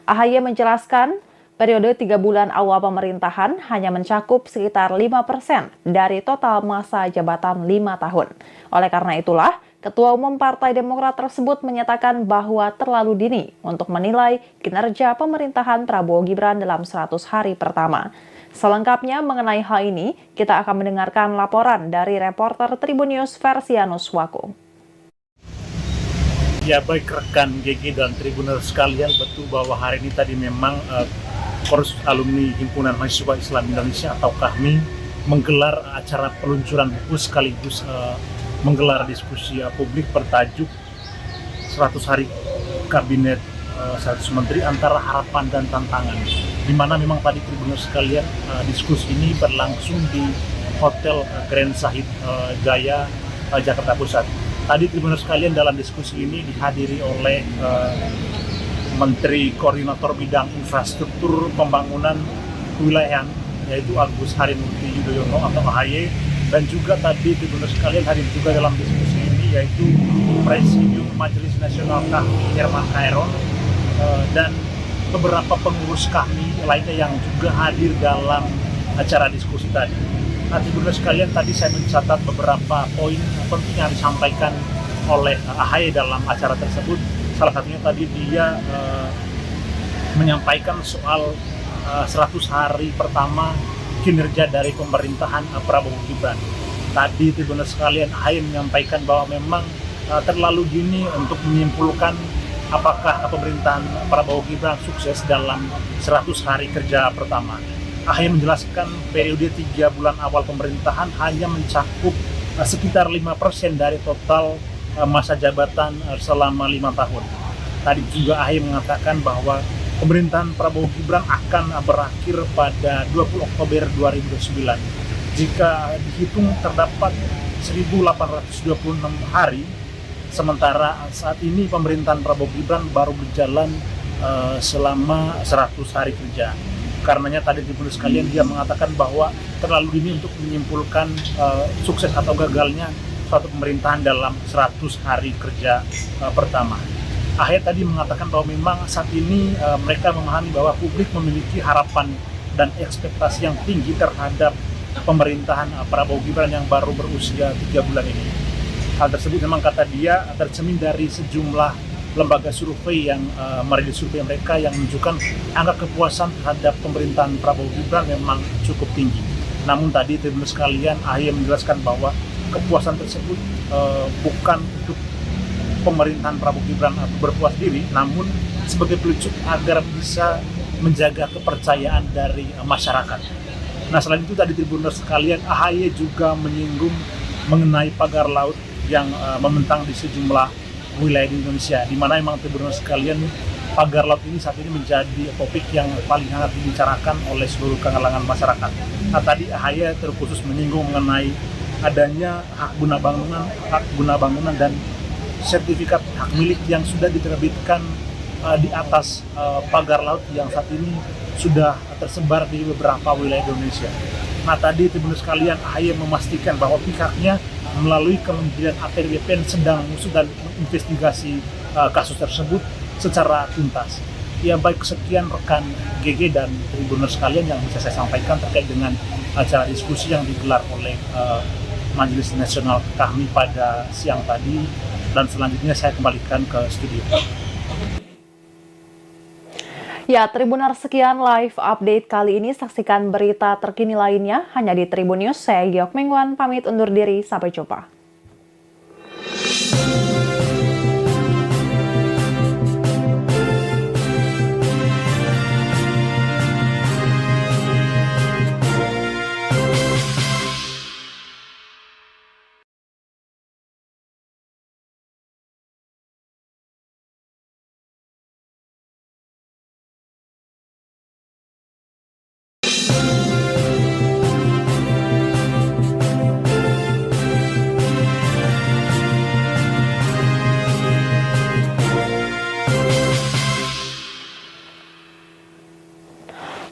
AHY menjelaskan, periode 3 bulan awal pemerintahan hanya mencakup sekitar 5% dari total masa jabatan 5 tahun. Oleh karena itulah, Ketua Umum Partai Demokrat tersebut menyatakan bahwa terlalu dini untuk menilai kinerja pemerintahan Prabowo Gibran dalam 100 hari pertama. Selengkapnya mengenai hal ini, kita akan mendengarkan laporan dari reporter Tribun News Versianus Wako. Ya, baik rekan GG dan Tribuner sekalian, betul bahwa hari ini tadi memang Korps Alumni Himpunan Mahasiswa Islam Indonesia atau KAHMI menggelar acara peluncuran buku sekaligus menggelar diskusi publik bertajuk 100 Hari Kabinet 100 Menteri Antara Harapan dan Tantangan, di mana memang tadi Tribuners sekalian diskusi ini berlangsung di Hotel Grand Sahid Jaya, Jakarta Pusat. Tadi Tribuners sekalian dalam diskusi ini dihadiri oleh Menteri Koordinator Bidang Infrastruktur Pembangunan Kewilayahan yaitu Agus Harimurti Yudhoyono atau AHY, dan juga tadi Tribuners sekalian hadir juga dalam diskusi ini yaitu Presidium Majelis Nasional KAHMI Herman Khairul dan beberapa pengurus KAHMI lainnya yang juga hadir dalam acara diskusi tadi. Nah, Tribuners sekalian, tadi saya mencatat beberapa poin penting yang disampaikan oleh AHY dalam acara tersebut. Salah satunya tadi dia menyampaikan soal 100 hari pertama kinerja dari pemerintahan Prabowo Gibran. Tadi Tribuners sekalian, AHY menyampaikan bahwa memang terlalu dini untuk menyimpulkan apakah pemerintahan Prabowo Gibran sukses dalam 100 hari kerja pertama. AHY menjelaskan periode 3 bulan awal pemerintahan hanya mencakup sekitar 5% dari total masa jabatan selama 5 tahun. Tadi juga AHY mengatakan bahwa pemerintahan Prabowo Gibran akan berakhir pada 20 Oktober 2009. Jika dihitung terdapat 1.826 hari, sementara saat ini pemerintahan Prabowo Gibran baru berjalan selama 100 hari kerja. Karenanya tadi Tribuners sekalian dia mengatakan bahwa terlalu dini untuk menyimpulkan sukses atau gagalnya suatu pemerintahan dalam 100 hari kerja pertama. AHY tadi mengatakan bahwa memang saat ini mereka memahami bahwa publik memiliki harapan dan ekspektasi yang tinggi terhadap pemerintahan Prabowo Gibran yang baru berusia 3 bulan ini. Hal tersebut memang kata dia tercermin dari sejumlah lembaga survei yang merilis survei mereka yang menunjukkan angka kepuasan terhadap pemerintahan Prabowo Gibran memang cukup tinggi. Namun tadi Tribuners sekalian, AHY menjelaskan bahwa kepuasan tersebut bukan untuk pemerintahan Prabowo Gibran berpuas diri, namun sebagai pelucut agar bisa menjaga kepercayaan dari masyarakat. Nah, selain itu tadi Tribuners sekalian, AHY juga menyinggung mengenai pagar laut yang membentang di sejumlah wilayah di Indonesia, di mana memang Tribuners sekalian pagar laut ini saat ini menjadi topik yang paling hangat dibicarakan oleh seluruh kalangan masyarakat. Nah, tadi AHY terkhusus menyinggung mengenai adanya hak guna bangunan dan sertifikat hak milik yang sudah diterbitkan di atas pagar laut yang saat ini sudah tersebar di beberapa wilayah Indonesia. Nah, tadi Tribuners sekalian, AHY memastikan bahwa pihaknya melalui Kementerian ATR BPN sedang mengusut dan menginvestigasi kasus tersebut secara tuntas. Ya, baik, sekian rekan GG dan Tribuners sekalian yang bisa saya sampaikan terkait dengan acara diskusi yang digelar oleh Majelis Nasional KAHMI pada siang tadi, dan selanjutnya saya kembalikan ke studio. Ya, Tribuners, sekian live update kali ini. Saksikan berita terkini lainnya hanya di Tribun News. Saya Geok Mingwan, pamit undur diri. Sampai jumpa.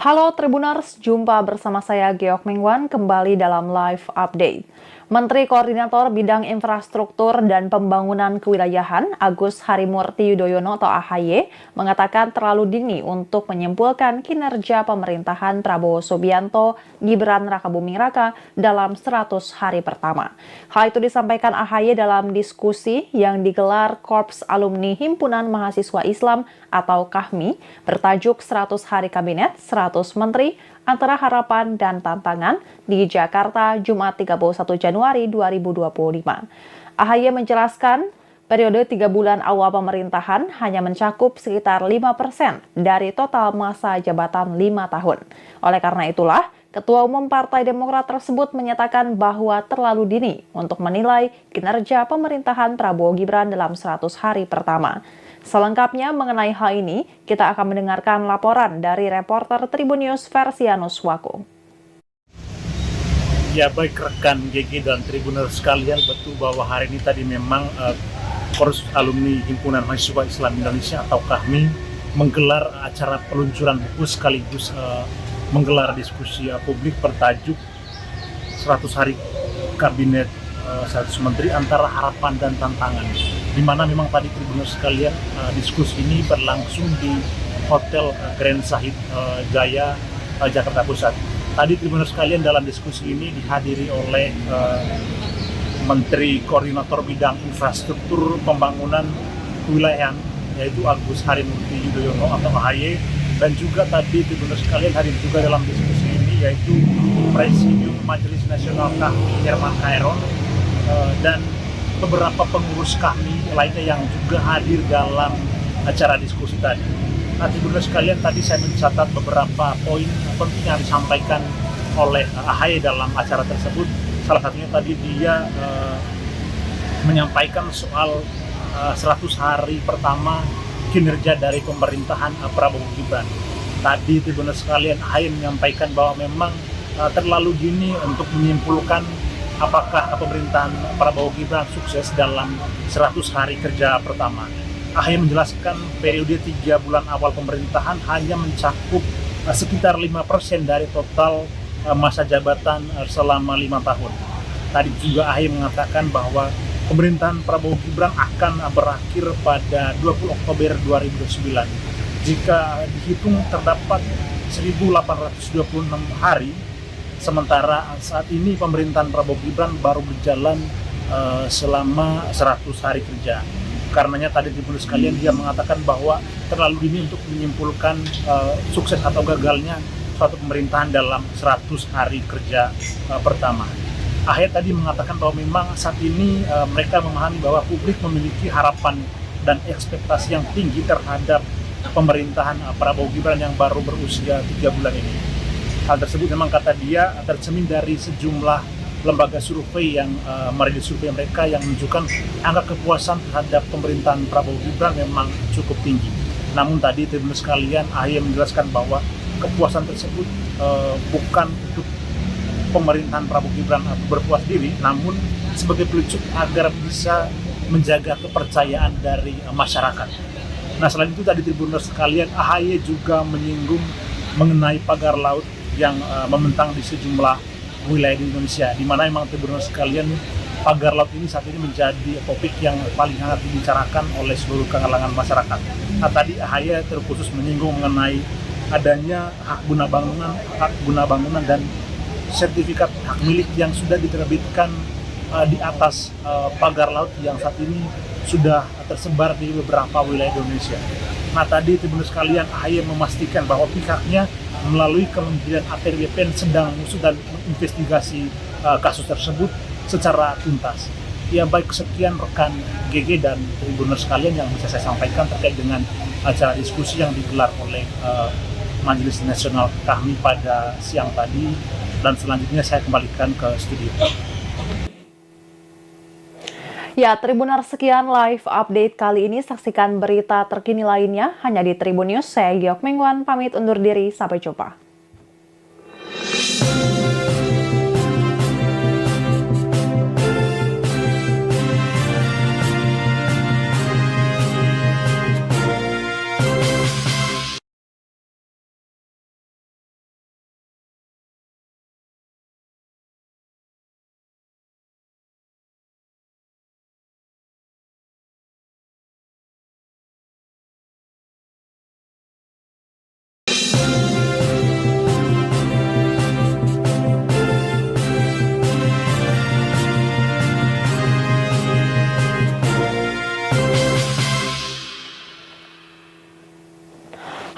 Halo Tribuners, jumpa bersama saya Geok Mingwan kembali dalam live update. Menteri Koordinator Bidang Infrastruktur dan Pembangunan Kewilayahan Agus Harimurti Yudhoyono atau AHY mengatakan terlalu dini untuk menyimpulkan kinerja pemerintahan Prabowo Subianto Gibran Rakabuming Raka dalam 100 hari pertama. Hal itu disampaikan AHY dalam diskusi yang digelar Korps Alumni Himpunan Mahasiswa Islam atau KAHMI bertajuk 100 Hari Kabinet, 100 Menteri, Antara Harapan dan Tantangan di Jakarta, Jumat 31 Januari 2025. AHY menjelaskan, periode 3 bulan awal pemerintahan hanya mencakup sekitar 5% dari total masa jabatan 5 tahun. Oleh karena itulah, Ketua Umum Partai Demokrat tersebut menyatakan bahwa terlalu dini untuk menilai kinerja pemerintahan Prabowo Gibran dalam 100 hari pertama. Selengkapnya mengenai hal ini, kita akan mendengarkan laporan dari reporter Tribun News Versianus Wako. Ya baik rekan GG dan Tribuner sekalian, betul bahwa hari ini tadi memang Korps Alumni Himpunan Mahasiswa Islam Indonesia atau KAHMI menggelar acara peluncuran buku sekaligus menggelar diskusi publik bertajuk 100 Hari Kabinet 100 Menteri Antara Harapan dan Tantangan, di mana memang tadi Tribuners sekalian diskusi ini berlangsung di Hotel Grand Sahid Jaya Jakarta Pusat. Tadi Tribuners sekalian dalam diskusi ini dihadiri oleh Menteri Koordinator Bidang Infrastruktur Pembangunan Kewilayahan yaitu Agus Harimurti Yudhoyono atau AHY, dan juga tadi Tribuners sekalian hadir juga dalam diskusi ini yaitu Presidium Majelis Nasional KAHMI Herman Khairul dan beberapa pengurus KAHMI lainnya yang juga hadir dalam acara diskusi tadi. Nah, Tribuners sekalian, tadi saya mencatat beberapa poin penting yang disampaikan oleh AHY dalam acara tersebut. Salah satunya tadi dia menyampaikan soal 100 hari pertama kinerja dari pemerintahan Prabowo Gibran. Tadi Tribuners sekalian, AHY menyampaikan bahwa memang terlalu dini untuk menyimpulkan apakah pemerintahan Prabowo Gibran sukses dalam 100 hari kerja pertama. AHY menjelaskan periode 3 bulan awal pemerintahan hanya mencakup sekitar 5% dari total masa jabatan selama 5 tahun. Tadi juga AHY mengatakan bahwa pemerintahan Prabowo Gibran akan berakhir pada 20 Oktober 2009. Jika dihitung terdapat 1.826 hari, sementara saat ini pemerintahan Prabowo Gibran baru berjalan selama 100 hari kerja. Karenanya tadi Tribuners sekalian dia mengatakan bahwa terlalu dini untuk menyimpulkan sukses atau gagalnya suatu pemerintahan dalam 100 hari kerja pertama. AHY tadi mengatakan bahwa memang saat ini mereka memahami bahwa publik memiliki harapan dan ekspektasi yang tinggi terhadap pemerintahan Prabowo Gibran yang baru berusia 3 bulan ini. Hal tersebut memang kata dia tercermin dari sejumlah lembaga survei yang merilis survei mereka yang menunjukkan angka kepuasan terhadap pemerintahan Prabowo Gibran memang cukup tinggi. Namun tadi Tribuners sekalian, AHY menjelaskan bahwa kepuasan tersebut bukan untuk pemerintahan Prabowo Gibran berpuas diri, namun sebagai pelucut agar bisa menjaga kepercayaan dari masyarakat. Nah, selain itu tadi Tribuners sekalian, AHY juga menyinggung mengenai pagar laut yang membentang di sejumlah wilayah di Indonesia, di mana memang Tribuners sekalian pagar laut ini saat ini menjadi topik yang paling hangat dibicarakan oleh seluruh kalangan masyarakat. Nah, tadi AHY terkhusus menyinggung mengenai adanya hak guna bangunan dan sertifikat hak milik yang sudah diterbitkan di atas pagar laut yang saat ini sudah tersebar di beberapa wilayah Indonesia. Nah, tadi Tribuners sekalian, AHY memastikan bahwa pihaknya melalui Kementerian APR BPN sedang mengusut dan menginvestigasi kasus tersebut secara tuntas. Ya baik, sekian rekan GG dan Tribuners sekalian yang bisa saya sampaikan terkait dengan acara diskusi yang digelar oleh Majelis Nasional KAHMI pada siang tadi, dan selanjutnya saya kembalikan ke studio. Ya, Tribuners, sekian live update kali ini. Saksikan berita terkini lainnya hanya di Tribun News. Saya Geok Mingwan, pamit undur diri. Sampai jumpa.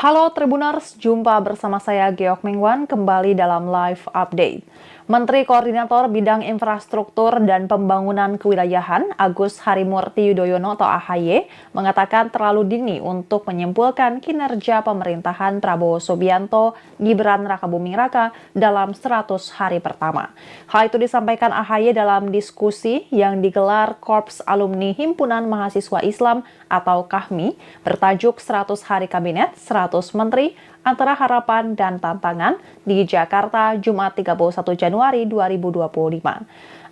Halo Tribuners, jumpa bersama saya Geok Mingwan kembali dalam live update. Menteri Koordinator Bidang Infrastruktur dan Pembangunan Kewilayahan Agus Harimurti Yudhoyono atau AHY mengatakan terlalu dini untuk menyimpulkan kinerja pemerintahan Prabowo Subianto Gibran Rakabuming Raka dalam 100 hari pertama. Hal itu disampaikan AHY dalam diskusi yang digelar Korps Alumni Himpunan Mahasiswa Islam atau KAHMI bertajuk 100 Hari Kabinet, 100 Menteri, Antara Harapan dan Tantangan di Jakarta, Jumat 31 Januari 2025.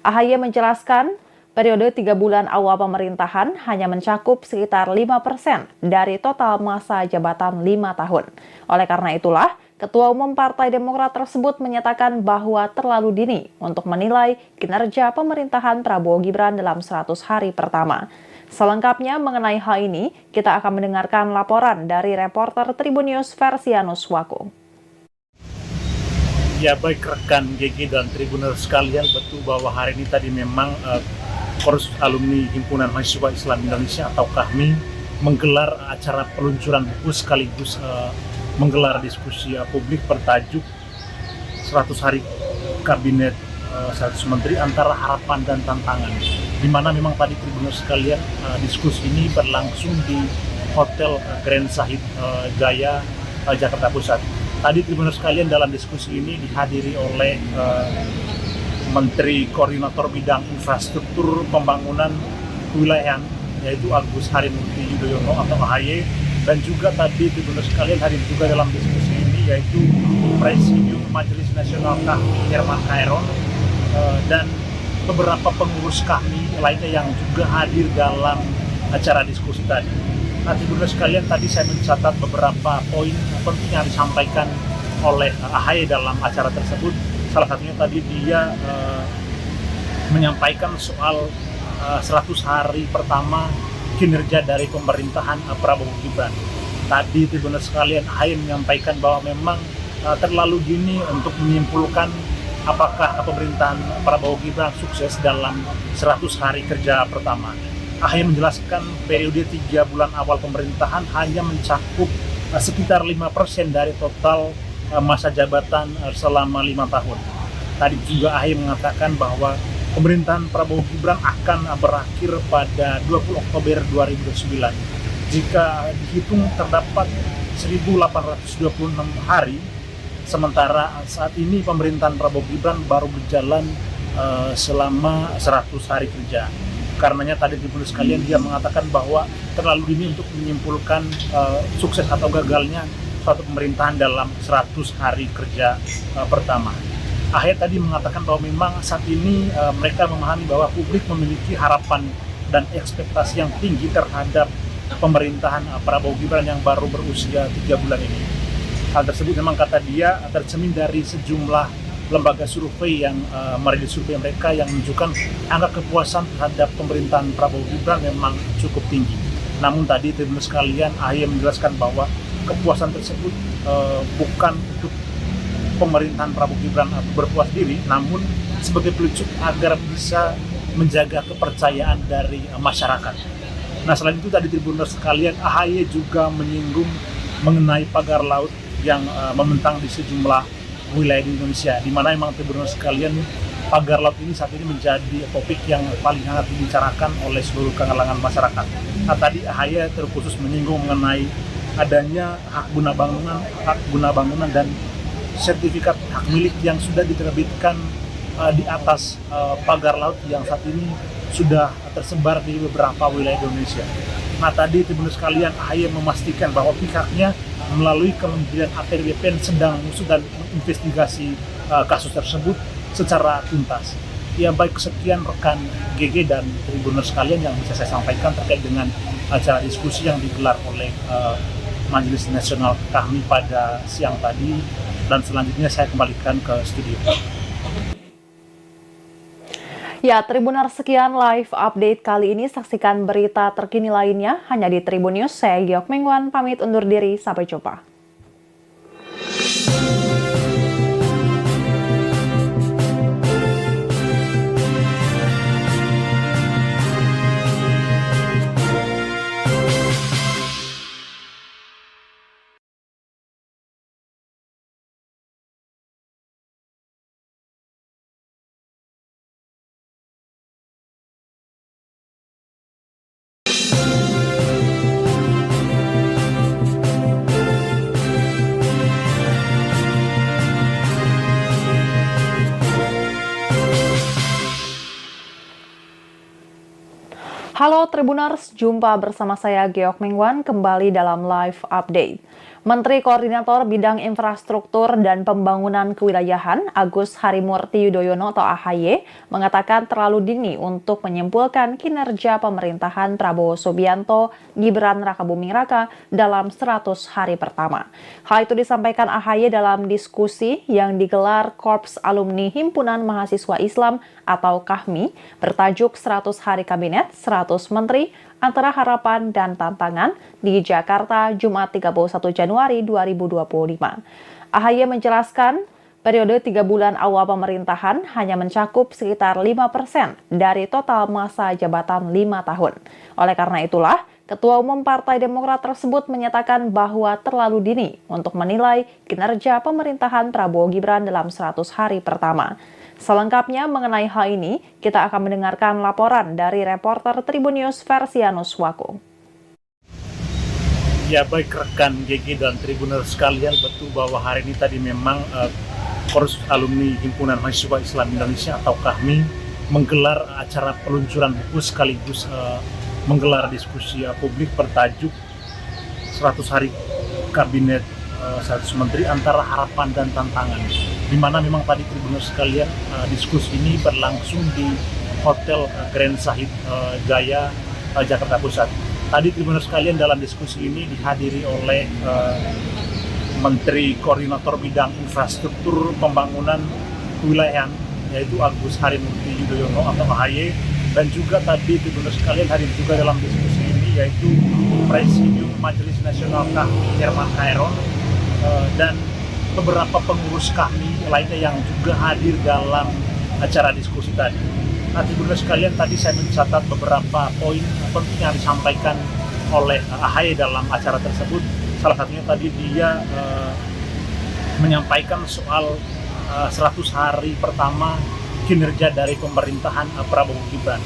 AHY menjelaskan, periode 3 bulan awal pemerintahan hanya mencakup sekitar 5% dari total masa jabatan 5 tahun. Oleh karena itulah, Ketua Umum Partai Demokrat tersebut menyatakan bahwa terlalu dini untuk menilai kinerja pemerintahan Prabowo Gibran dalam 100 hari pertama. Selengkapnya mengenai hal ini, kita akan mendengarkan laporan dari reporter Tribun News Versianus Wako. Ya, baik rekan GG dan Tribuners sekalian, betul bahwa hari ini tadi memang Korps Alumni Himpunan Mahasiswa Islam Indonesia atau KAHMI menggelar acara peluncuran buku sekaligus menggelar diskusi publik bertajuk 100 Hari Kabinet 100 Menteri Antara Harapan dan Tantangan, di mana memang tadi Tribuners sekalian diskusi ini berlangsung di Hotel Grand Sahid Jaya, Jakarta Pusat. Tadi Tribuners sekalian dalam diskusi ini dihadiri oleh Menteri Koordinator Bidang Infrastruktur Pembangunan Kewilayahan yaitu Agus Harimurti Yudhoyono atau AHY, dan juga tadi Tribuners sekalian hadir juga dalam diskusi ini yaitu Presidium Majelis Nasional KAHMI Herman Khaeron dan beberapa pengurus KAHMI lainnya yang juga hadir dalam acara diskusi tadi. Nah, Tribuners sekalian, tadi saya mencatat beberapa poin penting yang disampaikan oleh AHY dalam acara tersebut. Salah satunya tadi dia menyampaikan soal 100 hari pertama kinerja dari pemerintahan Prabowo Gibran. Tadi Tribuners sekalian, AHY menyampaikan bahwa memang terlalu dini untuk menyimpulkan apakah pemerintahan Prabowo Gibran sukses dalam 100 hari kerja pertama. AHY menjelaskan periode 3 bulan awal pemerintahan hanya mencakup sekitar 5% dari total masa jabatan selama 5 tahun. Tadi juga AHY mengatakan bahwa pemerintahan Prabowo Gibran akan berakhir pada 20 Oktober 2009. Jika dihitung terdapat 1.826 hari, sementara saat ini pemerintahan Prabowo Gibran baru berjalan selama 100 hari kerja. Karenanya tadi Tribuners sekalian dia mengatakan bahwa terlalu dini untuk menyimpulkan sukses atau gagalnya suatu pemerintahan dalam 100 hari kerja pertama. AHY tadi mengatakan bahwa memang saat ini mereka memahami bahwa publik memiliki harapan dan ekspektasi yang tinggi terhadap pemerintahan Prabowo Gibran yang baru berusia 3 bulan ini. Hal tersebut memang kata dia tercermin dari sejumlah lembaga survei yang merilis survei mereka yang menunjukkan angka kepuasan terhadap pemerintahan Prabowo Gibran memang cukup tinggi. Namun tadi Tribuners sekalian, AHY menjelaskan bahwa kepuasan tersebut bukan untuk pemerintahan Prabowo Gibran berpuas diri, namun sebagai pelucut agar bisa menjaga kepercayaan dari masyarakat. Nah, selain itu tadi Tribuners sekalian, AHY juga menyinggung mengenai pagar laut yang membentang di sejumlah wilayah di Indonesia, di mana memang Tribuners sekalian pagar laut ini saat ini menjadi topik yang paling hangat dibicarakan oleh seluruh kalangan masyarakat. Nah, tadi AHY terkhusus menyinggung mengenai adanya hak guna bangunan dan sertifikat hak milik yang sudah diterbitkan di atas pagar laut yang saat ini sudah tersebar di beberapa wilayah Indonesia. Nah, tadi Tribuners sekalian, AHY memastikan bahwa pihaknya melalui Kementerian ATR BPN sedang mengusut dan menginvestigasi kasus tersebut secara tuntas. Ya, baik, sekian rekan GG dan Tribuners sekalian yang bisa saya sampaikan terkait dengan acara diskusi yang digelar oleh Majelis Nasional KAHMI pada siang tadi, dan selanjutnya saya kembalikan ke studio. Ya, Tribuners, sekian live update kali ini. Saksikan berita terkini lainnya hanya di Tribun News. Saya Geok Mingwan, pamit undur diri. Sampai jumpa. Halo Tribuners, jumpa bersama saya Geok Mingwan kembali dalam live update. Menteri Koordinator Bidang Infrastruktur dan Pembangunan Kewilayahan Agus Harimurti Yudhoyono atau AHY mengatakan terlalu dini untuk menyimpulkan kinerja pemerintahan Prabowo Subianto Gibran Rakabuming Raka dalam 100 hari pertama. Hal itu disampaikan AHY dalam diskusi yang digelar Korps Alumni Himpunan Mahasiswa Islam atau KAHMI bertajuk 100 Hari Kabinet, 100 Menteri, Antara Harapan dan Tantangan di Jakarta, Jumat 31 Januari 2025. AHY menjelaskan, periode 3 bulan awal pemerintahan hanya mencakup sekitar 5% dari total masa jabatan 5 tahun. Oleh karena itulah, Ketua Umum Partai Demokrat tersebut menyatakan bahwa terlalu dini untuk menilai kinerja pemerintahan Prabowo Gibran dalam 100 hari pertama. Selengkapnya mengenai hal ini, kita akan mendengarkan laporan dari reporter Tribun News Versianus Wako. Ya baik rekan GG dan Tribuners sekalian, betul bahwa hari ini tadi memang Korps Alumni Himpunan Mahasiswa Islam Indonesia atau KAHMI menggelar acara peluncuran buku sekaligus menggelar diskusi publik bertajuk 100 Hari Kabinet 100 Menteri Antara Harapan dan Tantangan, di mana memang tadi Tribuners sekalian diskusi ini berlangsung di Hotel Grand Sahid Jaya Jakarta Pusat. Tadi Tribuners sekalian dalam diskusi ini dihadiri oleh Menteri Koordinator Bidang Infrastruktur Pembangunan Kewilayahan yaitu Agus Harimurti Yudhoyono atau AHY, dan juga tadi Tribuners sekalian hadir juga dalam diskusi ini yaitu Presidium Majelis Nasional KAHMI Herman Khaeron dan beberapa pengurus KAHMI lainnya yang juga hadir dalam acara diskusi tadi. Nah, Tribuners sekalian, tadi saya mencatat beberapa poin penting yang disampaikan oleh AHY dalam acara tersebut. Salah satunya tadi dia menyampaikan soal 100 hari pertama kinerja dari pemerintahan Prabowo Gibran.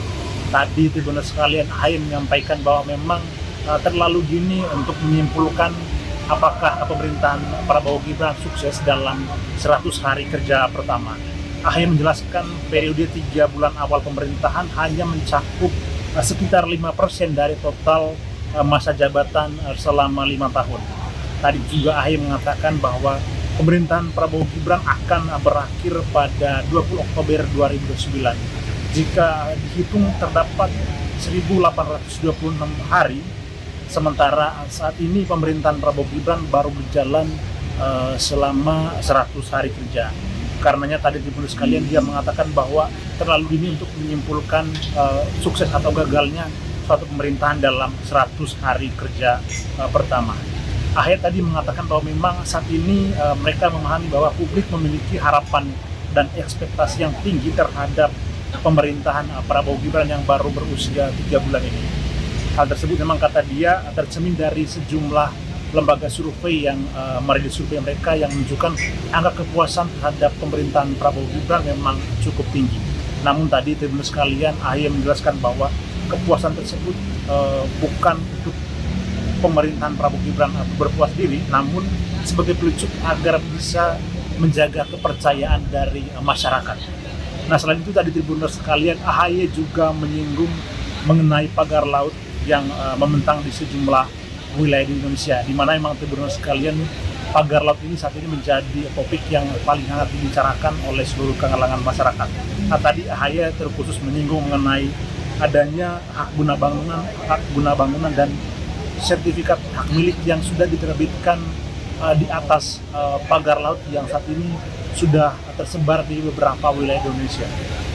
Tadi Tribuners sekalian, AHY menyampaikan bahwa memang terlalu dini untuk menyimpulkan apakah pemerintahan Prabowo Gibran sukses dalam 100 hari kerja pertama. AHY menjelaskan periode 3 bulan awal pemerintahan hanya mencakup sekitar 5% dari total masa jabatan selama 5 tahun. Tadi juga AHY mengatakan bahwa pemerintahan Prabowo Gibran akan berakhir pada 20 Oktober 2009. Jika dihitung terdapat 1.826 hari, sementara saat ini pemerintahan Prabowo Gibran baru berjalan selama 100 hari kerja. Karenanya tadi Tribuners sekalian dia mengatakan bahwa terlalu dini untuk menyimpulkan sukses atau gagalnya suatu pemerintahan dalam 100 hari kerja pertama. AHY tadi mengatakan bahwa memang saat ini mereka memahami bahwa publik memiliki harapan dan ekspektasi yang tinggi terhadap pemerintahan Prabowo Gibran yang baru berusia 3 bulan ini. Hal tersebut memang kata dia tercermin dari sejumlah lembaga survei yang merilis survei mereka yang menunjukkan angka kepuasan terhadap pemerintahan Prabowo Gibran memang cukup tinggi. Namun tadi Tribuners sekalian, AHY menjelaskan bahwa kepuasan tersebut bukan untuk pemerintahan Prabowo Gibran berpuas diri, namun sebagai pelucut agar bisa menjaga kepercayaan dari masyarakat. Nah, selain itu tadi Tribuners sekalian, AHY juga menyinggung mengenai pagar laut yang membentang di sejumlah wilayah di Indonesia, di mana memang Tribuners sekalian pagar laut ini saat ini menjadi topik yang paling hangat dibicarakan oleh seluruh kalangan masyarakat. Nah, tadi AHY terkhusus menyinggung mengenai adanya hak guna bangunan dan sertifikat hak milik yang sudah diterbitkan di atas pagar laut yang saat ini sudah tersebar di beberapa wilayah Indonesia.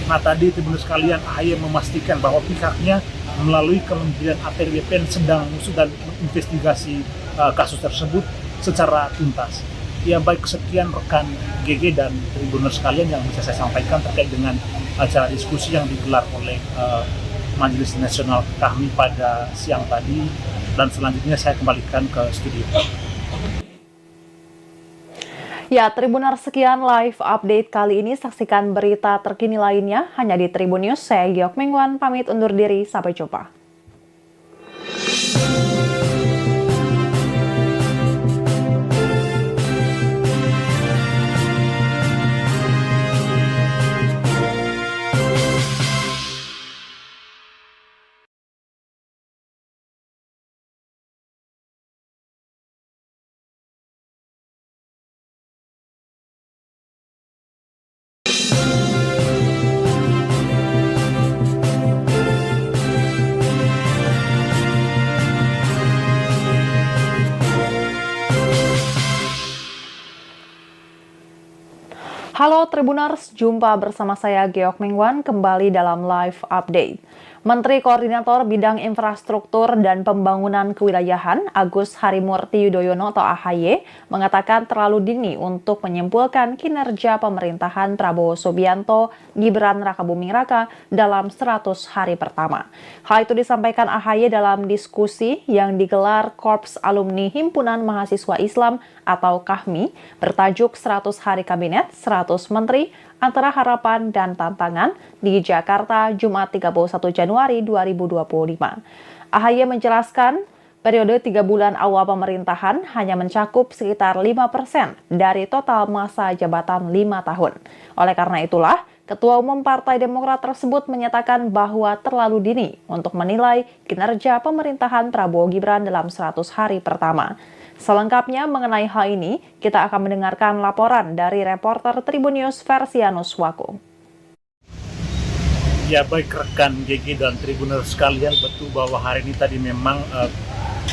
Nah, tadi Tribuners sekalian, AHY memastikan bahwa pihaknya melalui Kementerian ATR BPN sedang mengusut dan menginvestigasi kasus tersebut secara tuntas. Ya baik, sekian rekan GG dan Tribuners sekalian yang bisa saya sampaikan terkait dengan acara diskusi yang digelar oleh Majelis Nasional KAHMI pada siang tadi, dan selanjutnya saya kembalikan ke studio. Ya, Tribuners, sekian live update kali ini. Saksikan berita terkini lainnya hanya di Tribun News. Saya Geok Mingwan, pamit undur diri. Sampai jumpa. Halo Tribuners, jumpa bersama saya Geok Mingwan kembali dalam live update. Menteri Koordinator Bidang Infrastruktur dan Pembangunan Kewilayahan Agus Harimurti Yudhoyono atau AHY mengatakan terlalu dini untuk menyimpulkan kinerja pemerintahan Prabowo Subianto Gibran Rakabuming Raka dalam 100 hari pertama. Hal itu disampaikan AHY dalam diskusi yang digelar Korps Alumni Himpunan Mahasiswa Islam atau KAHMI bertajuk 100 Hari Kabinet, 100 Menteri, Antara Harapan dan Tantangan di Jakarta, Jumat 31 Januari 2025. AHY menjelaskan, periode 3 bulan awal pemerintahan hanya mencakup sekitar 5% dari total masa jabatan 5 tahun. Oleh karena itulah, Ketua Umum Partai Demokrat tersebut menyatakan bahwa terlalu dini untuk menilai kinerja pemerintahan Prabowo Gibran dalam 100 hari pertama. Selengkapnya mengenai hal ini, kita akan mendengarkan laporan dari reporter Tribun News Versianus Wako. Ya baik rekan GG dan Tribuners sekalian, betul bahwa hari ini tadi memang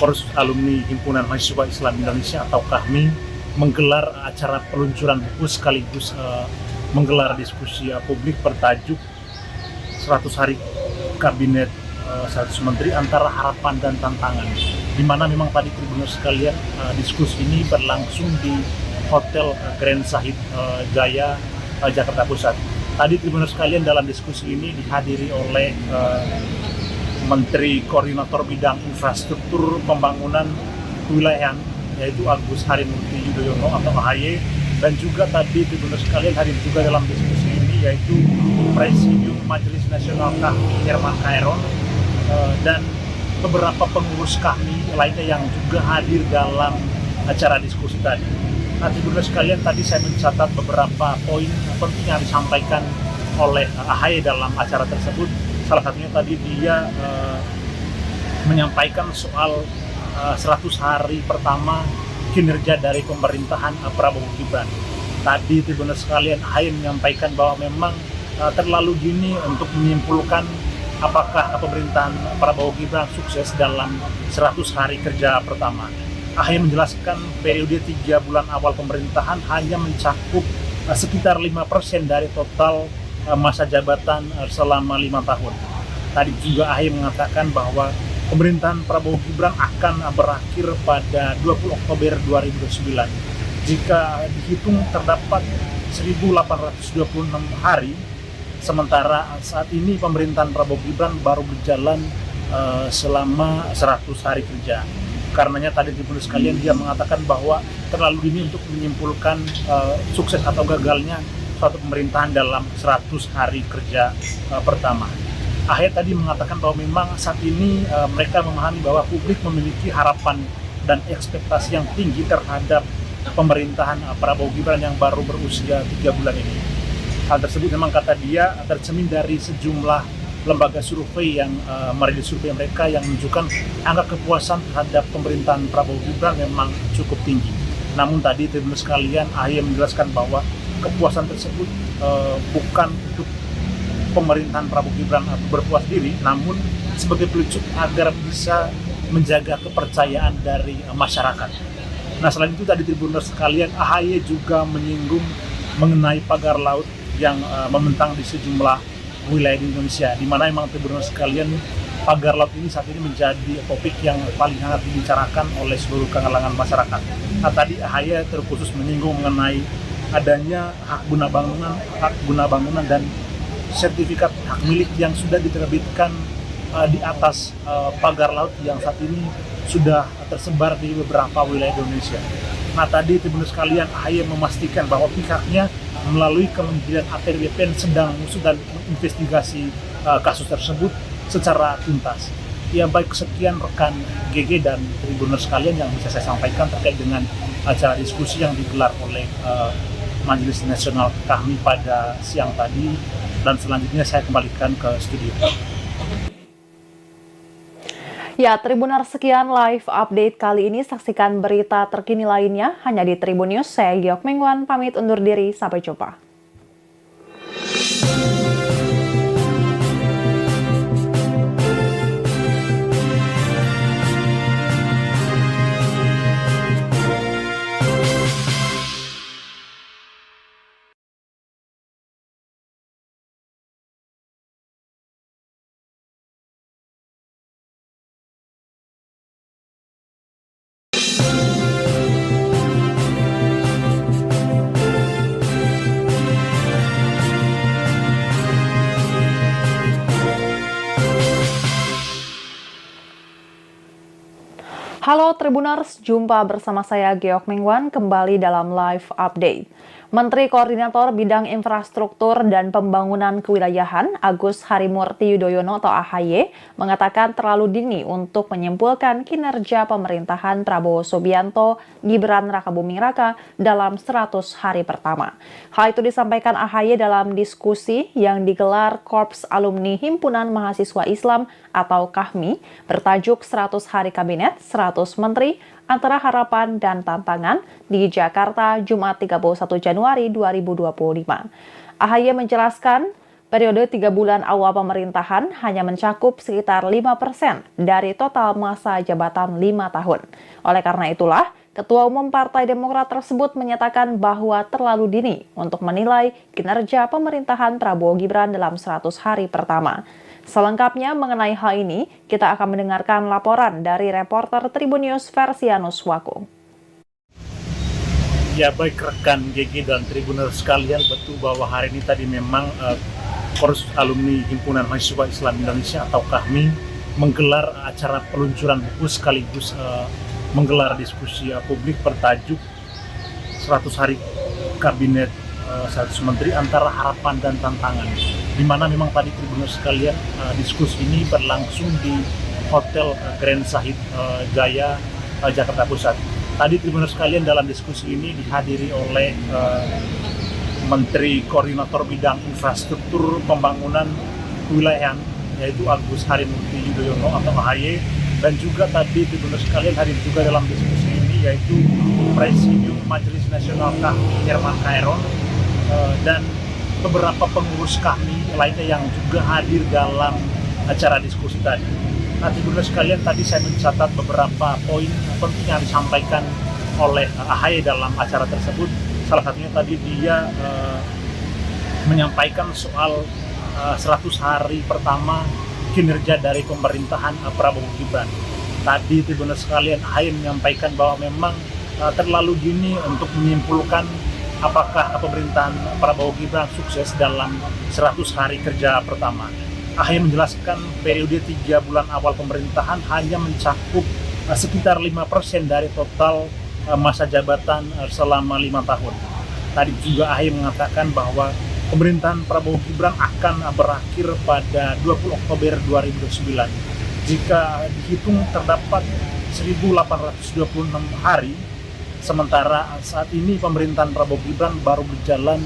Korps Alumni Himpunan Mahasiswa Islam Indonesia atau KAHMI menggelar acara peluncuran buku sekaligus menggelar diskusi publik bertajuk 100 Hari Kabinet 100 Menteri Antara Harapan dan Tantangan, di mana memang tadi Tribuners sekalian diskusi ini berlangsung di Hotel Grand Sahid Jaya Jakarta Pusat. Tadi Tribuners sekalian dalam diskusi ini dihadiri oleh Menteri Koordinator Bidang Infrastruktur Pembangunan Kewilayahan yaitu Agus Harimurti Yudhoyono atau AHY, dan juga tadi Tribuners sekalian hadir juga dalam diskusi ini yaitu Presidium Majelis Nasional KAHMI Herman Khaeron dan beberapa pengurus KAHMI lainnya yang juga hadir dalam acara diskusi tadi. Nah, Tribuners sekalian, tadi saya mencatat beberapa poin penting yang disampaikan oleh AHY dalam acara tersebut. Salah satunya tadi dia menyampaikan soal 100 hari pertama kinerja dari pemerintahan Prabowo Gibran. Tadi Tribuners sekalian, AHY menyampaikan bahwa memang terlalu dini untuk menyimpulkan apakah pemerintahan Prabowo Gibran sukses dalam 100 hari kerja pertama. AHY menjelaskan periode 3 bulan awal pemerintahan hanya mencakup sekitar 5% dari total masa jabatan selama 5 tahun. Tadi juga AHY mengatakan bahwa pemerintahan Prabowo Gibran akan berakhir pada 20 Oktober 2029. Jika dihitung terdapat 1.826 hari, sementara saat ini pemerintahan Prabowo Gibran baru berjalan selama 100 hari kerja. Karenanya tadi Tribuners sekalian dia mengatakan bahwa terlalu dini untuk menyimpulkan sukses atau gagalnya suatu pemerintahan dalam 100 hari kerja pertama. AHY tadi mengatakan bahwa memang saat ini mereka memahami bahwa publik memiliki harapan dan ekspektasi yang tinggi terhadap pemerintahan Prabowo Gibran yang baru berusia 3 bulan ini. Hal tersebut memang kata dia tercermin dari sejumlah lembaga survei yang merilis survei mereka yang menunjukkan angka kepuasan terhadap pemerintahan Prabowo Gibran memang cukup tinggi. Namun tadi Tribuners sekalian, AHY menjelaskan bahwa kepuasan tersebut bukan untuk pemerintahan Prabowo Gibran berpuas diri, namun sebagai pelucut agar bisa menjaga kepercayaan dari masyarakat. Nah, selain itu tadi Tribuners sekalian, AHY juga menyinggung mengenai pagar laut yang membentang di sejumlah wilayah di Indonesia, di mana memang Tribuners sekalian pagar laut ini saat ini menjadi topik yang paling hangat dibicarakan oleh seluruh kalangan masyarakat. Nah, tadi AHY terkhusus menyinggung mengenai adanya hak guna bangunan dan sertifikat hak milik yang sudah diterbitkan di atas pagar laut yang saat ini sudah tersebar di beberapa wilayah Indonesia. Nah, tadi Tribuners sekalian, AHY memastikan bahwa pihaknya melalui Kementerian ATR BPN sedang mengusut dan menginvestigasi kasus tersebut secara tuntas. Ya baik, sekian rekan GG dan Tribuners sekalian yang bisa saya sampaikan terkait dengan acara diskusi yang digelar oleh Majelis Nasional KAHMI pada siang tadi, dan selanjutnya saya kembalikan ke studio. Ya, Tribuners, sekian live update kali ini. Saksikan berita terkini lainnya hanya di Tribun News. Saya Geok Mingwan, pamit undur diri. Sampai jumpa. Halo Tribuners, jumpa bersama saya Geok Mingwan kembali dalam live update. Menteri Koordinator Bidang Infrastruktur dan Pembangunan Kewilayahan Agus Harimurti Yudhoyono atau AHY mengatakan terlalu dini untuk menyimpulkan kinerja pemerintahan Prabowo Subianto Gibran Rakabuming Raka dalam 100 hari pertama. Hal itu disampaikan AHY dalam diskusi yang digelar Korps Alumni Himpunan Mahasiswa Islam atau KAHMI bertajuk 100 Hari Kabinet, 100 Menteri, antara harapan dan tantangan di Jakarta, Jumat 31 Januari 2025. AHY menjelaskan, periode 3 bulan awal pemerintahan hanya mencakup sekitar 5% dari total masa jabatan 5 tahun. Oleh karena itulah, Ketua Umum Partai Demokrat tersebut menyatakan bahwa terlalu dini untuk menilai kinerja pemerintahan Prabowo Gibran dalam 100 hari pertama. Selengkapnya mengenai hal ini, kita akan mendengarkan laporan dari reporter Tribun News Versianus Wako. Ya, baik rekan GG dan Tribuners sekalian, betul bahwa hari ini tadi memang Korps Alumni Himpunan Mahasiswa Islam Indonesia atau KAHMI menggelar acara peluncuran buku sekaligus menggelar diskusi publik bertajuk 100 Hari Kabinet 100 Menteri Antara Harapan dan Tantangan, di mana memang tadi Tribuners sekalian diskusi ini berlangsung di Hotel Grand Sahid Jaya, Jakarta Pusat. Tadi Tribuners sekalian dalam diskusi ini dihadiri oleh Menteri Koordinator Bidang Infrastruktur Pembangunan Kewilayahan yaitu Agus Harimurti Yudhoyono atau AHY, dan juga tadi Tribuners sekalian hadir juga dalam diskusi ini yaitu Presidium Majelis Nasional KAHMI Herman Khaeron dan beberapa pengurus KAHMI lainnya yang juga hadir dalam acara diskusi tadi. Nah, Tribuners sekalian, tadi saya mencatat beberapa poin penting yang disampaikan oleh AHY dalam acara tersebut. Salah satunya tadi dia menyampaikan soal 100 hari pertama kinerja dari pemerintahan Prabowo Gibran. Tadi Tribuners sekalian, AHY menyampaikan bahwa memang terlalu dini untuk menyimpulkan apakah pemerintahan Prabowo Gibran sukses dalam 100 hari kerja pertama. AHY menjelaskan periode 3 bulan awal pemerintahan hanya mencakup sekitar 5% dari total masa jabatan selama 5 tahun. Tadi juga AHY mengatakan bahwa pemerintahan Prabowo Gibran akan berakhir pada 20 Oktober 2029. Jika dihitung terdapat 1.826 hari, sementara saat ini pemerintahan Prabowo Gibran baru berjalan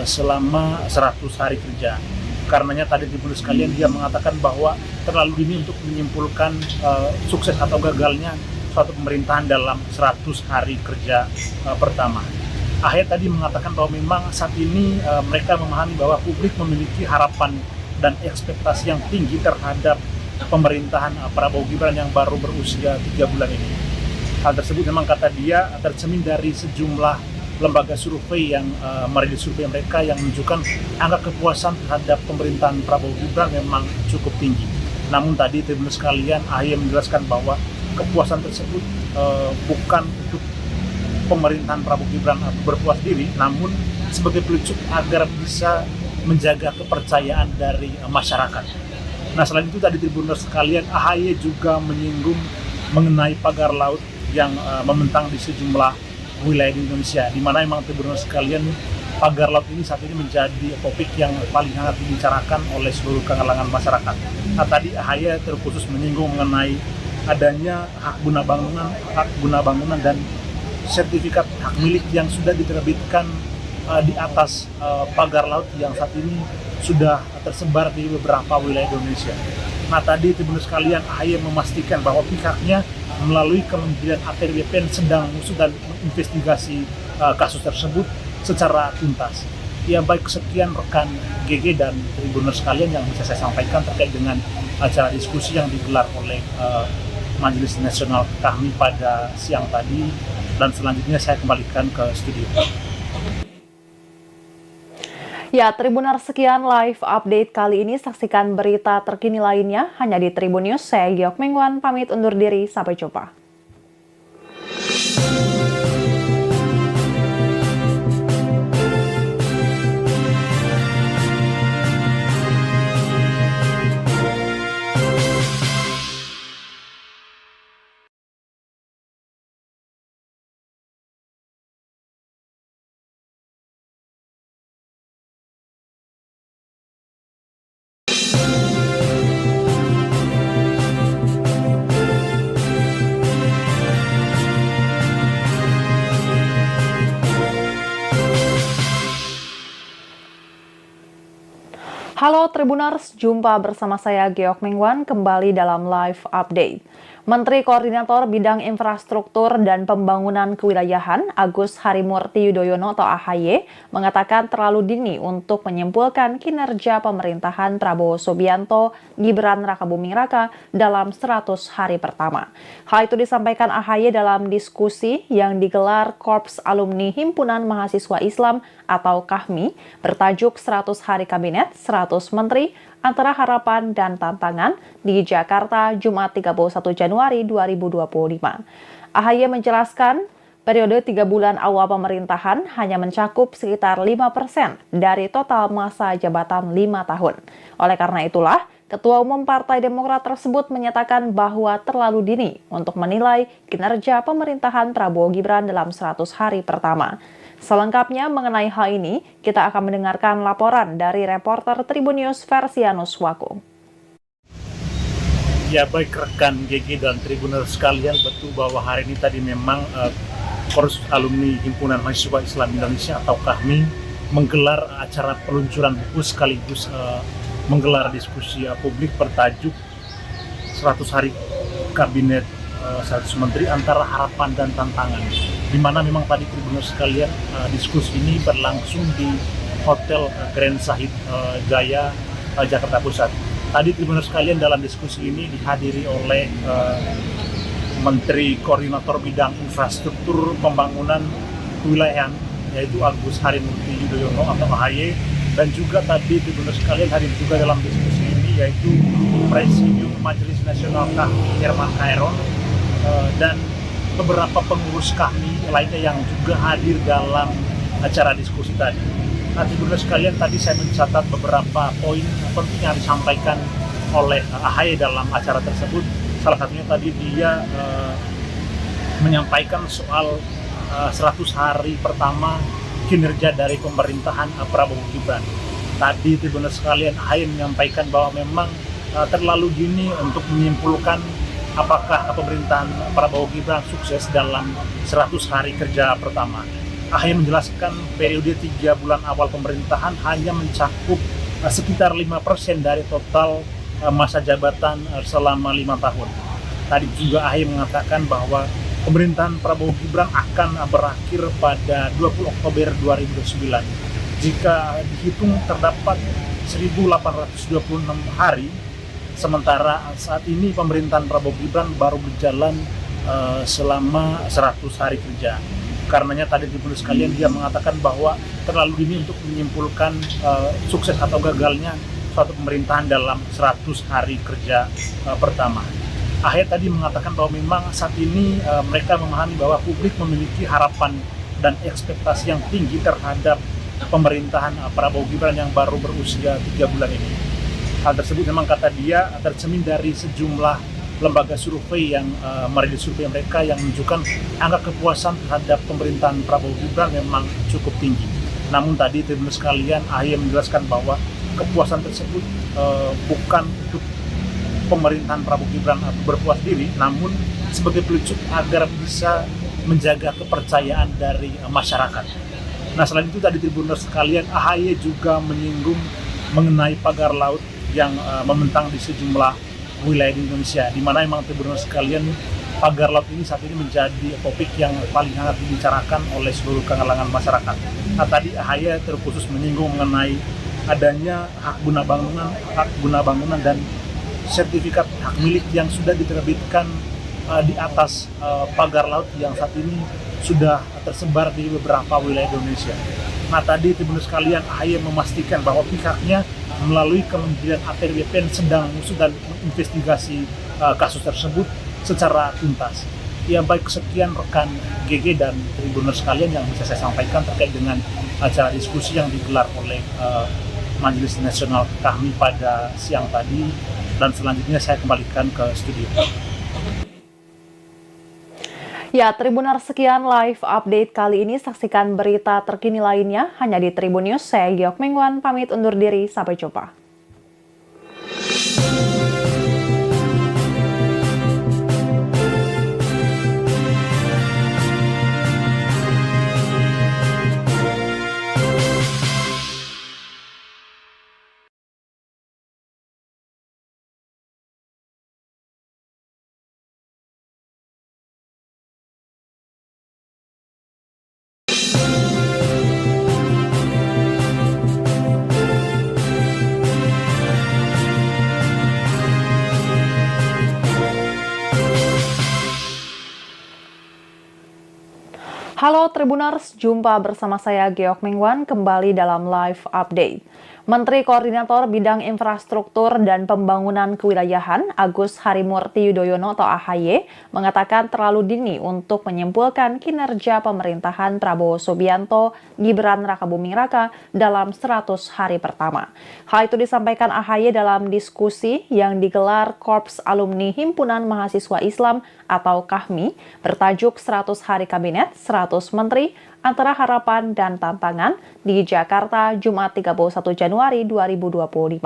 selama 100 hari kerja. Karenanya tadi Tribuners sekalian dia mengatakan bahwa terlalu dini untuk menyimpulkan sukses atau gagalnya suatu pemerintahan dalam 100 hari kerja pertama. AHY tadi mengatakan bahwa memang saat ini mereka memahami bahwa publik memiliki harapan dan ekspektasi yang tinggi terhadap pemerintahan Prabowo Gibran yang baru berusia 3 bulan ini. Hal tersebut memang kata dia tercermin dari sejumlah lembaga survei yang merilis survei mereka yang menunjukkan angka kepuasan terhadap pemerintahan Prabowo Gibran memang cukup tinggi. Namun tadi Tribuners sekalian, AHY menjelaskan bahwa kepuasan tersebut bukan untuk pemerintahan Prabowo Gibran berpuas diri, namun sebagai pelucuk agar bisa menjaga kepercayaan dari masyarakat. Nah, selain itu tadi Tribuners sekalian, AHY juga menyinggung mengenai pagar laut yang membentang di sejumlah wilayah di Indonesia, di mana memang Tribuners sekalian pagar laut ini saat ini menjadi topik yang paling hangat dibicarakan oleh seluruh kalangan masyarakat. Nah, tadi AHY terkhusus menyinggung mengenai adanya hak guna bangunan dan sertifikat hak milik yang sudah diterbitkan di atas pagar laut yang saat ini sudah tersebar di beberapa wilayah Indonesia. Nah, tadi Tribuners sekalian, AHY memastikan bahwa pihaknya melalui Kementerian ATR BPN sedang mengusut dan menginvestigasi kasus tersebut secara tuntas. Ya, baik, sekian rekan GG dan Tribuners sekalian yang bisa saya sampaikan terkait dengan acara diskusi yang digelar oleh Majelis Nasional KAHMI pada siang tadi, dan selanjutnya saya kembalikan ke studio. Ya, Tribuners, sekian live update kali ini. Saksikan berita terkini lainnya hanya di Tribun News. Saya Geok Mingwan, pamit undur diri. Sampai jumpa. Halo Tribuners, jumpa bersama saya Geok Mingwan kembali dalam live update. Menteri Koordinator Bidang Infrastruktur dan Pembangunan Kewilayahan Agus Harimurti Yudhoyono atau AHY mengatakan terlalu dini untuk menyimpulkan kinerja pemerintahan Prabowo Subianto Gibran Rakabuming Raka dalam 100 hari pertama. Hal itu disampaikan AHY dalam diskusi yang digelar Korps Alumni Himpunan Mahasiswa Islam atau KAHMI bertajuk 100 Hari Kabinet, 100 Menteri, Antara Harapan dan Tantangan di Jakarta, Jumat 31 Januari 2025. AHY menjelaskan, periode 3 bulan awal pemerintahan hanya mencakup sekitar 5% dari total masa jabatan 5 tahun. Oleh karena itulah, Ketua Umum Partai Demokrat tersebut menyatakan bahwa terlalu dini untuk menilai kinerja pemerintahan Prabowo Gibran dalam 100 hari pertama. Selengkapnya mengenai hal ini, kita akan mendengarkan laporan dari reporter Tribun News Versianus Waku. Ya, baik rekan GG dan Tribuners sekalian, betul bahwa hari ini tadi memang Korps Alumni Himpunan Mahasiswa Islam Indonesia atau KAHMI menggelar acara peluncuran buku sekaligus menggelar diskusi publik bertajuk 100 Hari Kabinet 100 Menteri Antara Harapan dan Tantangan, di mana memang tadi Tribuners sekalian diskusi ini berlangsung di Hotel Grand Sahid Jaya Jakarta Pusat. Tadi Tribuners sekalian dalam diskusi ini dihadiri oleh Menteri Koordinator Bidang Infrastruktur Pembangunan Kewilayahan yaitu Agus Harimurti Yudhoyono atau AHY, dan juga tadi Tribuners sekalian hadir juga dalam diskusi ini yaitu Presidium Majelis Nasional KAHMI Herman Khaeron dan beberapa pengurus KAHMI lainnya yang juga hadir dalam acara diskusi tadi. Nah, Tribuners sekalian, tadi saya mencatat beberapa poin penting yang disampaikan oleh AHY dalam acara tersebut. Salah satunya tadi dia menyampaikan soal 100 hari pertama kinerja dari pemerintahan Prabowo Gibran. Tadi Tribuners sekalian, AHY menyampaikan bahwa memang terlalu dini untuk menyimpulkan apakah pemerintahan Prabowo Gibran sukses dalam 100 hari kerja pertama. AHY menjelaskan periode 3 bulan awal pemerintahan hanya mencakup sekitar 5% dari total masa jabatan selama 5 tahun. Tadi juga AHY mengatakan bahwa pemerintahan Prabowo Gibran akan berakhir pada 20 Oktober 2029. Jika dihitung terdapat 1.826 hari, sementara saat ini pemerintahan Prabowo Gibran baru berjalan selama 100 hari kerja. Karenanya tadi Tribuners sekalian dia mengatakan bahwa terlalu dini untuk menyimpulkan sukses atau gagalnya suatu pemerintahan dalam 100 hari kerja pertama. AHY tadi mengatakan bahwa memang saat ini mereka memahami bahwa publik memiliki harapan dan ekspektasi yang tinggi terhadap pemerintahan Prabowo Gibran yang baru berusia 3 bulan ini. Hal tersebut memang kata dia tercermin dari sejumlah lembaga survei yang merilis survei mereka yang menunjukkan angka kepuasan terhadap pemerintahan Prabowo Gibran memang cukup tinggi. Namun tadi Tribuners sekalian, AHY menjelaskan bahwa kepuasan tersebut bukan untuk pemerintahan Prabowo Gibran berpuas diri, namun sebagai pelucut agar bisa menjaga kepercayaan dari masyarakat. Nah, selain itu tadi Tribuners sekalian, AHY juga menyinggung mengenai pagar laut yang membentang di sejumlah wilayah di Indonesia, di mana memang Tribuners sekalian pagar laut ini saat ini menjadi topik yang paling hangat dibicarakan oleh seluruh kalangan masyarakat. Nah, tadi AHY terkhusus menyinggung mengenai adanya hak guna bangunan dan sertifikat hak milik yang sudah diterbitkan di atas pagar laut yang saat ini sudah tersebar di beberapa wilayah Indonesia. Nah, tadi Tribuners sekalian, AHY memastikan bahwa pihaknya melalui Kementerian ATR BPN sedang mengusut dan menginvestigasi kasus tersebut secara tuntas. Ya, baik, sekian rekan GG dan Tribuners sekalian yang bisa saya sampaikan terkait dengan acara diskusi yang digelar oleh Majelis Nasional KAHMI pada siang tadi, dan selanjutnya saya kembalikan ke studio. Ya, Tribuners, sekian live update kali ini. Saksikan berita terkini lainnya hanya di Tribun News. Saya Geok Mingwan, pamit undur diri. Sampai jumpa. Halo Tribuners, jumpa bersama saya Geok Mingwan kembali dalam live update. Menteri Koordinator Bidang Infrastruktur dan Pembangunan Kewilayahan Agus Harimurti Yudhoyono atau AHY mengatakan terlalu dini untuk menyimpulkan kinerja pemerintahan Prabowo Subianto Gibran Rakabuming Raka dalam 100 hari pertama. Hal itu disampaikan AHY dalam diskusi yang digelar Korps Alumni Himpunan Mahasiswa Islam atau KAHMI bertajuk 100 Hari Kabinet, 100 Menteri, Antara Harapan dan Tantangan di Jakarta, Jumat 31 Januari 2025.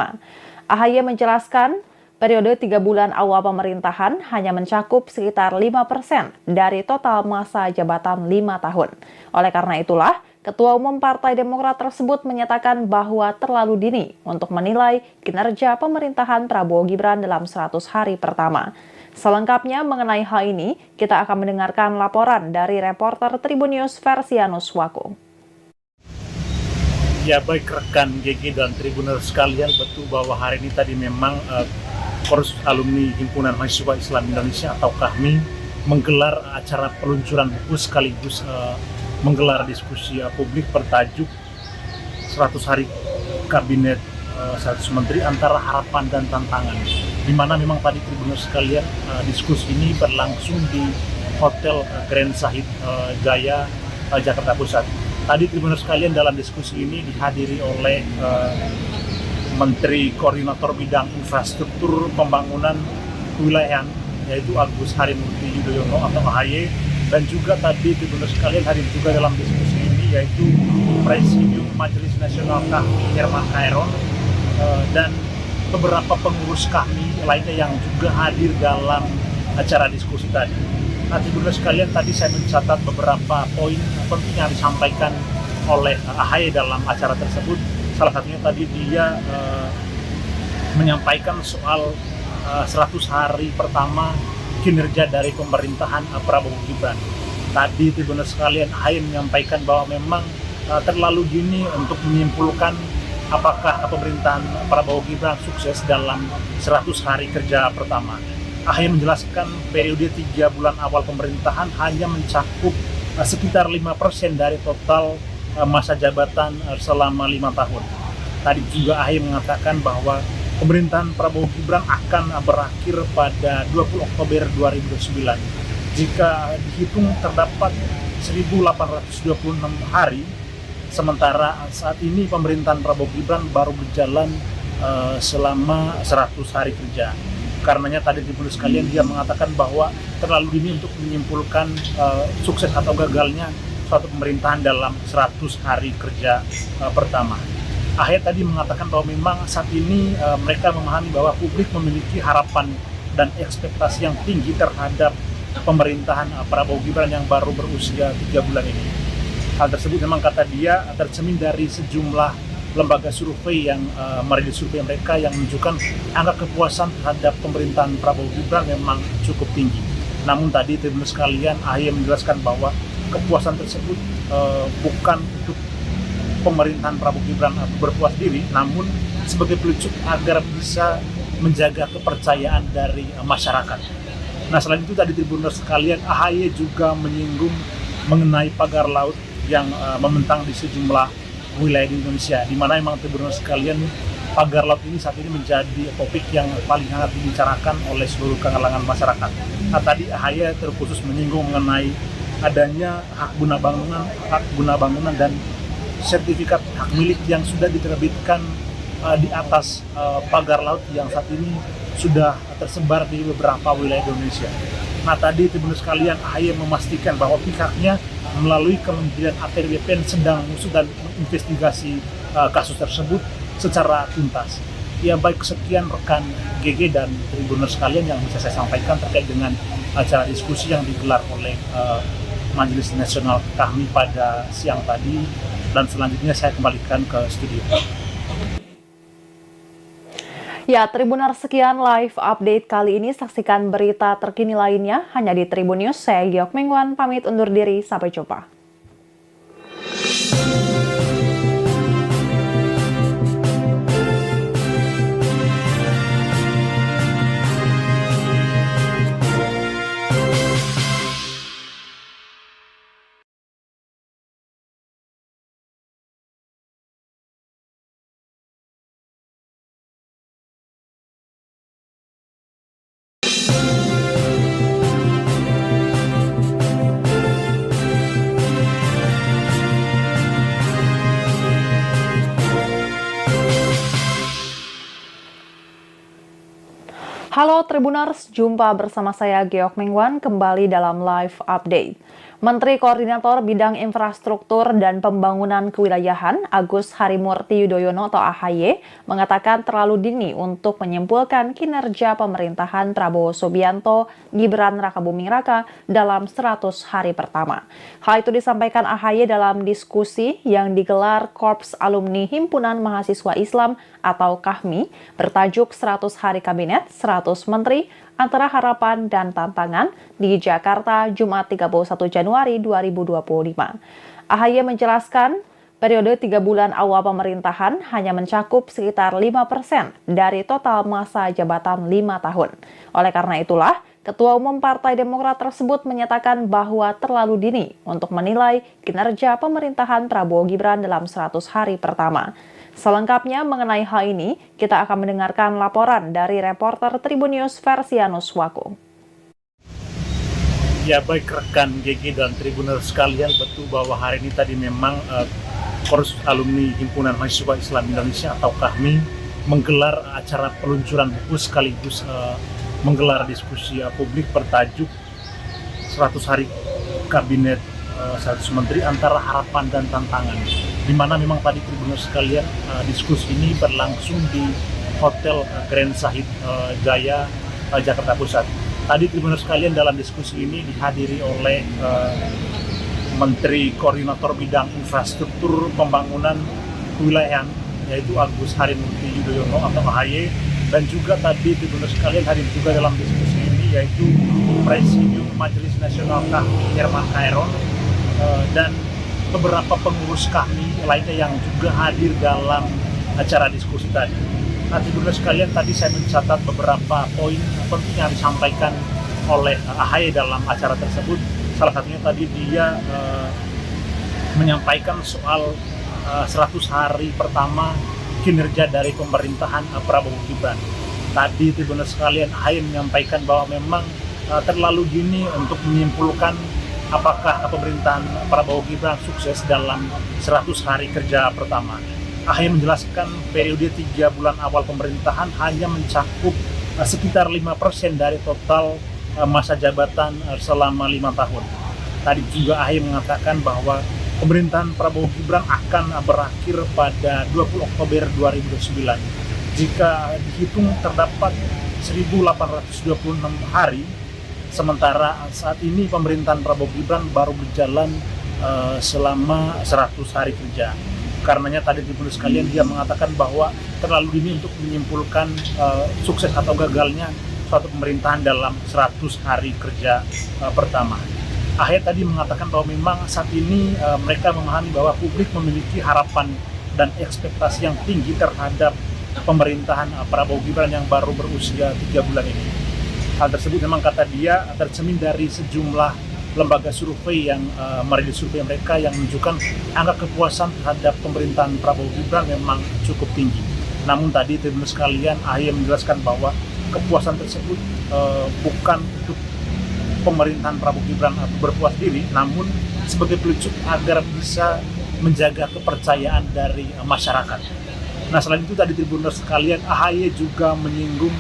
AHY menjelaskan, periode 3 bulan awal pemerintahan hanya mencakup sekitar 5% dari total masa jabatan 5 tahun. Oleh karena itulah, Ketua Umum Partai Demokrat tersebut menyatakan bahwa terlalu dini untuk menilai kinerja pemerintahan Prabowo Gibran dalam 100 hari pertama. Selengkapnya mengenai hal ini, kita akan mendengarkan laporan dari reporter Tribun News Versianus Wako. Ya, baik rekan GG dan Tribuners sekalian, betul bahwa hari ini tadi memang Korps Alumni Himpunan Mahasiswa Islam Indonesia atau KAHMI menggelar acara peluncuran buku sekaligus menggelar diskusi publik bertajuk 100 Hari Kabinet 100 Menteri Antara Harapan dan Tantangan, di mana memang tadi Tribuners sekalian diskusi ini berlangsung di Hotel Grand Sahid Jaya Jakarta Pusat. Tadi Tribuners sekalian dalam diskusi ini dihadiri oleh Menteri Koordinator Bidang Infrastruktur Pembangunan Kewilayahan yaitu Agus Harimurti Yudhoyono atau AHY, dan juga tadi Tribuners sekalian hadir juga dalam diskusi ini yaitu Presidium Majelis Nasional KAHMI Herman Khaeron dan beberapa pengurus KAHMI lainnya yang juga hadir dalam acara diskusi tadi. Nah, Tribuners sekalian, tadi saya mencatat beberapa poin penting yang disampaikan oleh AHY dalam acara tersebut. Salah satunya tadi dia menyampaikan soal 100 hari pertama kinerja dari pemerintahan Prabowo Gibran. Tadi Tribuners sekalian, AHY menyampaikan bahwa memang terlalu dini untuk menyimpulkan apakah pemerintahan Prabowo Gibran sukses dalam 100 hari kerja pertama. AHY menjelaskan periode 3 bulan awal pemerintahan hanya mencakup sekitar 5% dari total masa jabatan selama 5 tahun. Tadi juga AHY mengatakan bahwa pemerintahan Prabowo Gibran akan berakhir pada 20 Oktober 2009. Jika dihitung terdapat 1.826 hari, sementara saat ini pemerintahan Prabowo Gibran baru berjalan selama 100 hari kerja. Karenanya tadi Tribuners sekalian dia mengatakan bahwa terlalu dini untuk menyimpulkan sukses atau gagalnya suatu pemerintahan dalam 100 hari kerja pertama. AHY tadi mengatakan bahwa memang saat ini mereka memahami bahwa publik memiliki harapan dan ekspektasi yang tinggi terhadap pemerintahan Prabowo Gibran yang baru berusia 3 bulan ini. Hal tersebut memang kata dia tercermin dari sejumlah lembaga survei yang merilis survei mereka yang menunjukkan angka kepuasan terhadap pemerintahan Prabowo Gibran memang cukup tinggi. Namun tadi Tribuners sekalian, AHY menjelaskan bahwa kepuasan tersebut bukan untuk pemerintahan Prabowo Gibran berpuas diri, namun sebagai pelucut agar bisa menjaga kepercayaan dari masyarakat. Nah, selain itu tadi Tribuners sekalian, AHY juga menyinggung mengenai pagar laut yang membentang di sejumlah wilayah di Indonesia, di mana memang Tribuners sekalian pagar laut ini saat ini menjadi topik yang paling hangat dibicarakan oleh seluruh kalangan masyarakat. Nah, tadi AHY terkhusus menyinggung mengenai adanya hak guna bangunan dan sertifikat hak milik yang sudah diterbitkan di atas pagar laut yang saat ini sudah tersebar di beberapa wilayah Indonesia. Nah, tadi Tribuners sekalian, AHY memastikan bahwa pihaknya melalui Kementerian ATR BPN sedang mengusut dan menginvestigasi kasus tersebut secara tuntas. Ya, baik, sekian rekan GG dan Tribuners sekalian yang bisa saya sampaikan terkait dengan acara diskusi yang digelar oleh Majelis Nasional KAHMI pada siang tadi, dan selanjutnya saya kembalikan ke studio. Ya, Tribuners, sekian live update kali ini. Saksikan berita terkini lainnya hanya di Tribun News. Saya Geok Mingwan, pamit undur diri. Sampai jumpa. Halo Tribuners, jumpa bersama saya Geok Mingwan kembali dalam live update. Menteri Koordinator Bidang Infrastruktur dan Pembangunan Kewilayahan Agus Harimurti Yudhoyono atau AHY mengatakan terlalu dini untuk menyimpulkan kinerja pemerintahan Prabowo Subianto Gibran Rakabuming Raka dalam 100 hari pertama. Hal itu disampaikan AHY dalam diskusi yang digelar Korps Alumni Himpunan Mahasiswa Islam atau KAHMI bertajuk 100 Hari Kabinet, 100 Menteri, Antara Harapan dan Tantangan di Jakarta, Jumat 31 Januari 2025. AHY menjelaskan, periode 3 bulan awal pemerintahan hanya mencakup sekitar 5% dari total masa jabatan 5 tahun. Oleh karena itulah, Ketua Umum Partai Demokrat tersebut menyatakan bahwa terlalu dini untuk menilai kinerja pemerintahan Prabowo Gibran dalam 100 hari pertama. Selengkapnya mengenai hal ini, kita akan mendengarkan laporan dari reporter Tribun News Versianus Wako. Ya, baik rekan GG dan Tribuners sekalian, betul bahwa hari ini tadi memang Korps Alumni Himpunan Mahasiswa Islam Indonesia atau KAHMI menggelar acara peluncuran buku sekaligus menggelar diskusi publik bertajuk 100 Hari Kabinet 100 Menteri Antara Harapan dan Tantangan, di mana memang tadi Tribuners sekalian diskusi ini berlangsung di Hotel Grand Sahid Jaya Jakarta Pusat. Tadi Tribuners sekalian dalam diskusi ini dihadiri oleh Menteri Koordinator Bidang Infrastruktur Pembangunan Kewilayahan yaitu Agus Harimurti Yudhoyono atau AHY, dan juga tadi Tribuners sekalian hadir juga dalam diskusi ini yaitu Presidium Majelis Nasional KAHMI Herman Khaeron dan beberapa pengurus KAHMI lainnya yang juga hadir dalam acara diskusi tadi. Nah, Tribuners sekalian, tadi saya mencatat beberapa poin penting yang disampaikan oleh AHY dalam acara tersebut. Salah satunya tadi dia menyampaikan soal 100 hari pertama kinerja dari pemerintahan Prabowo Gibran. Tadi Tribuners sekalian, AHY menyampaikan bahwa memang terlalu dini untuk menyimpulkan apakah pemerintahan Prabowo Gibran sukses dalam 100 hari kerja pertama. AHY menjelaskan periode 3 bulan awal pemerintahan hanya mencakup sekitar 5% dari total masa jabatan selama 5 tahun. Tadi juga AHY mengatakan bahwa pemerintahan Prabowo Gibran akan berakhir pada 20 Oktober 2029. Jika dihitung terdapat 1.826 hari, sementara saat ini pemerintahan Prabowo Gibran baru berjalan selama 100 hari kerja. Karenanya tadi Tribuners sekalian dia mengatakan bahwa terlalu dini untuk menyimpulkan sukses atau gagalnya suatu pemerintahan dalam 100 hari kerja pertama. AHY tadi mengatakan bahwa memang saat ini mereka memahami bahwa publik memiliki harapan dan ekspektasi yang tinggi terhadap pemerintahan Prabowo Gibran yang baru berusia 3 bulan ini. Hal tersebut memang kata dia tercermin dari sejumlah lembaga survei yang merilis survei mereka yang menunjukkan angka kepuasan terhadap pemerintahan Prabowo Gibran memang cukup tinggi. Namun tadi Tribuners sekalian, AHY menjelaskan bahwa kepuasan tersebut bukan untuk pemerintahan Prabowo Gibran atau berpuas diri, namun sebagai pelucut agar bisa menjaga kepercayaan dari masyarakat. Nah, selain itu tadi Tribuners sekalian, AHY juga menyinggung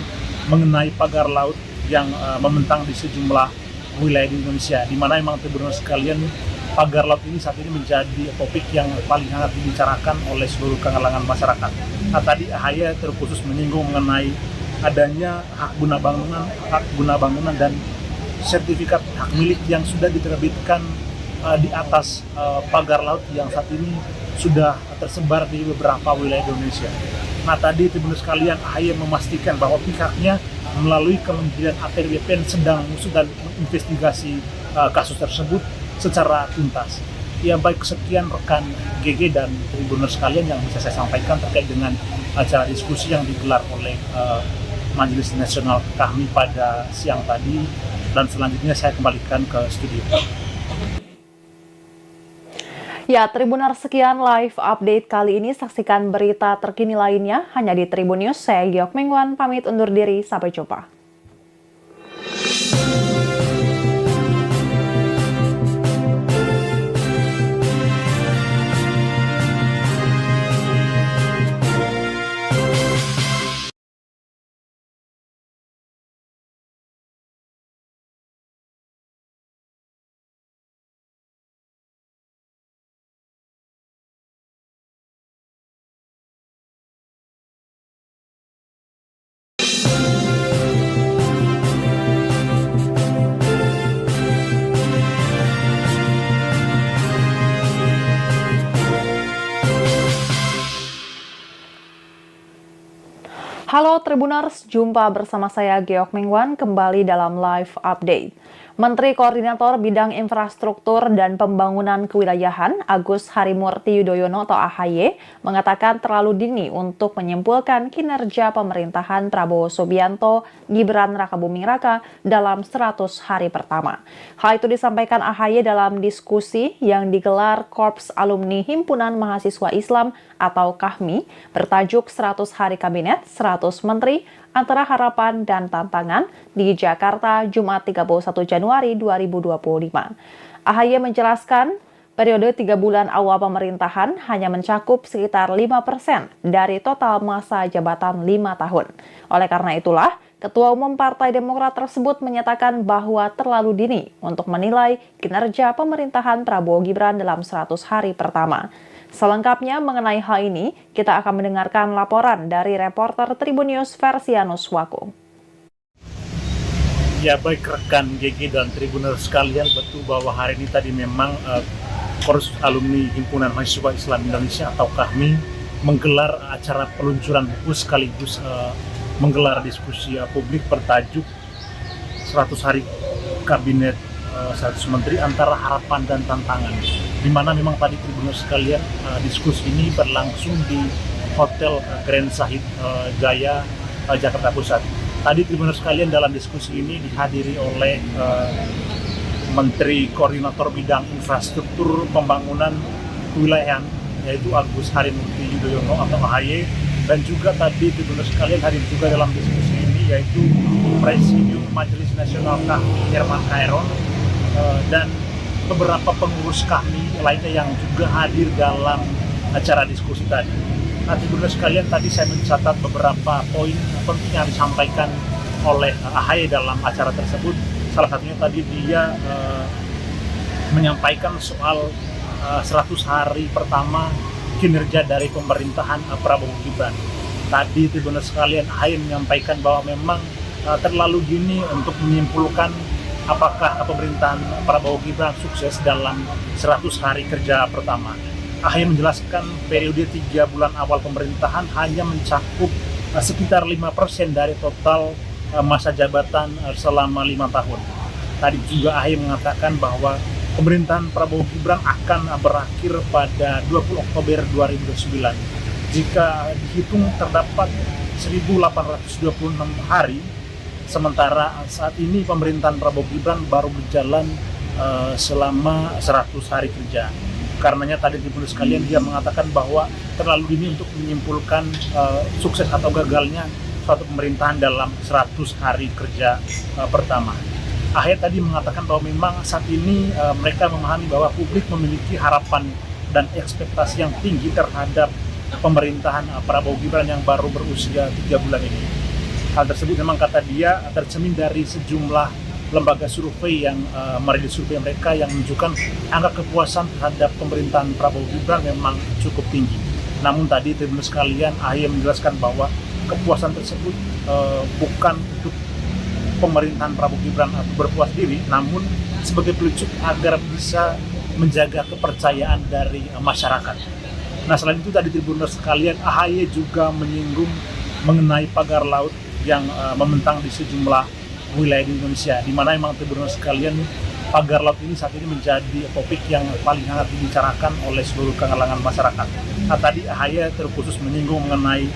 mengenai pagar laut yang membentang di sejumlah wilayah di Indonesia, di mana memang Tribuners sekalian pagar laut ini saat ini menjadi topik yang paling hangat dibicarakan oleh seluruh kalangan masyarakat. Nah, tadi AHY terkhusus menyinggung mengenai adanya hak guna bangunan dan sertifikat hak milik yang sudah diterbitkan di atas pagar laut yang saat ini sudah tersebar di beberapa wilayah Indonesia. Nah, tadi Tribuners sekalian, AHY memastikan bahwa pihaknya melalui Kementerian ATR BPN sedang mengusut dan menginvestigasi kasus tersebut secara tuntas. Ya, baik, sekian rekan GG dan Tribuners sekalian yang bisa saya sampaikan terkait dengan acara diskusi yang digelar oleh Majelis Nasional KAHMI pada siang tadi, dan selanjutnya saya kembalikan ke studio. Ya, Tribuners, sekian live update kali ini. Saksikan berita terkini lainnya hanya di Tribun News. Saya Geok Mingwan, pamit undur diri. Sampai jumpa. Halo Tribuners, jumpa bersama saya Geok Mingwan kembali dalam live update. Menteri Koordinator Bidang Infrastruktur dan Pembangunan Kewilayahan Agus Harimurti Yudhoyono atau AHY mengatakan terlalu dini untuk menyimpulkan kinerja pemerintahan Prabowo Subianto Gibran Rakabuming Raka dalam 100 hari pertama. Hal itu disampaikan AHY dalam diskusi yang digelar Korps Alumni Himpunan Mahasiswa Islam atau KAHMI bertajuk 100 Hari Kabinet, 100 Menteri, Antara Harapan dan Tantangan di Jakarta, Jumat 31 Januari 2025. AHY menjelaskan, periode 3 bulan awal pemerintahan hanya mencakup sekitar 5% dari total masa jabatan 5 tahun. Oleh karena itulah, Ketua Umum Partai Demokrat tersebut menyatakan bahwa terlalu dini untuk menilai kinerja pemerintahan Prabowo Gibran dalam 100 hari pertama. Selengkapnya mengenai hal ini, kita akan mendengarkan laporan dari reporter Tribun News Versianus Wako. Ya baik rekan GG dan Tribuner sekalian, betul bahwa hari ini tadi memang Korps Alumni Himpunan Mahasiswa Islam Indonesia atau KAHMI menggelar acara peluncuran buku sekaligus menggelar diskusi publik bertajuk 100 Hari Kabinet 100 Menteri Antara Harapan dan Tantangan, di mana memang tadi Tribunner sekalian diskusi ini berlangsung di Hotel Grand Sahid Jaya Jakarta Pusat. Tadi Tribunner sekalian dalam diskusi ini dihadiri oleh Menteri Koordinator Bidang Infrastruktur Pembangunan Kewilayahan yaitu Agus Harimurti Yudhoyono atau AHY, dan juga tadi Tribunner sekalian hadir juga dalam diskusi ini yaitu Presidium Majelis Nasional KAHMI Herman Khairul dan beberapa pengurus KAHMI lainnya yang juga hadir dalam acara diskusi tadi. Nah, Tribunner sekalian, tadi saya mencatat beberapa poin penting yang disampaikan oleh AHY dalam acara tersebut. Salah satunya tadi dia menyampaikan soal 100 hari pertama kinerja dari pemerintahan Prabowo Gibran. Tadi Tribunner sekalian, AHY menyampaikan bahwa memang terlalu dini untuk menyimpulkan apakah pemerintahan Prabowo Gibran sukses dalam 100 hari kerja pertama. AHY menjelaskan periode 3 bulan awal pemerintahan hanya mencakup sekitar 5% dari total masa jabatan selama 5 tahun. Tadi juga AHY mengatakan bahwa pemerintahan Prabowo Gibran akan berakhir pada 20 Oktober 2009. Jika dihitung terdapat 1.826 hari, sementara saat ini pemerintahan Prabowo Gibran baru berjalan selama 100 hari kerja. Karenanya tadi Tribunner sekalian dia mengatakan bahwa terlalu dini untuk menyimpulkan sukses atau gagalnya suatu pemerintahan dalam 100 hari kerja pertama. AHY tadi mengatakan bahwa memang saat ini mereka memahami bahwa publik memiliki harapan dan ekspektasi yang tinggi terhadap pemerintahan Prabowo Gibran yang baru berusia 3 bulan ini. Hal tersebut memang kata dia tercermin dari sejumlah lembaga survei yang merilis survei mereka yang menunjukkan angka kepuasan terhadap pemerintahan Prabowo Gibran memang cukup tinggi. Namun tadi Tribunner sekalian, AHY menjelaskan bahwa kepuasan tersebut bukan untuk pemerintahan Prabowo Gibran atau berpuas diri, namun sebagai pelucut agar bisa menjaga kepercayaan dari masyarakat. Nah, selain itu tadi Tribunner sekalian, AHY juga menyinggung mengenai pagar laut yang membentang di sejumlah wilayah di Indonesia, di mana memang Tribunner sekalian pagar laut ini saat ini menjadi topik yang paling hangat dibicarakan oleh seluruh kalangan masyarakat. Nah, tadi AHY terkhusus menyinggung mengenai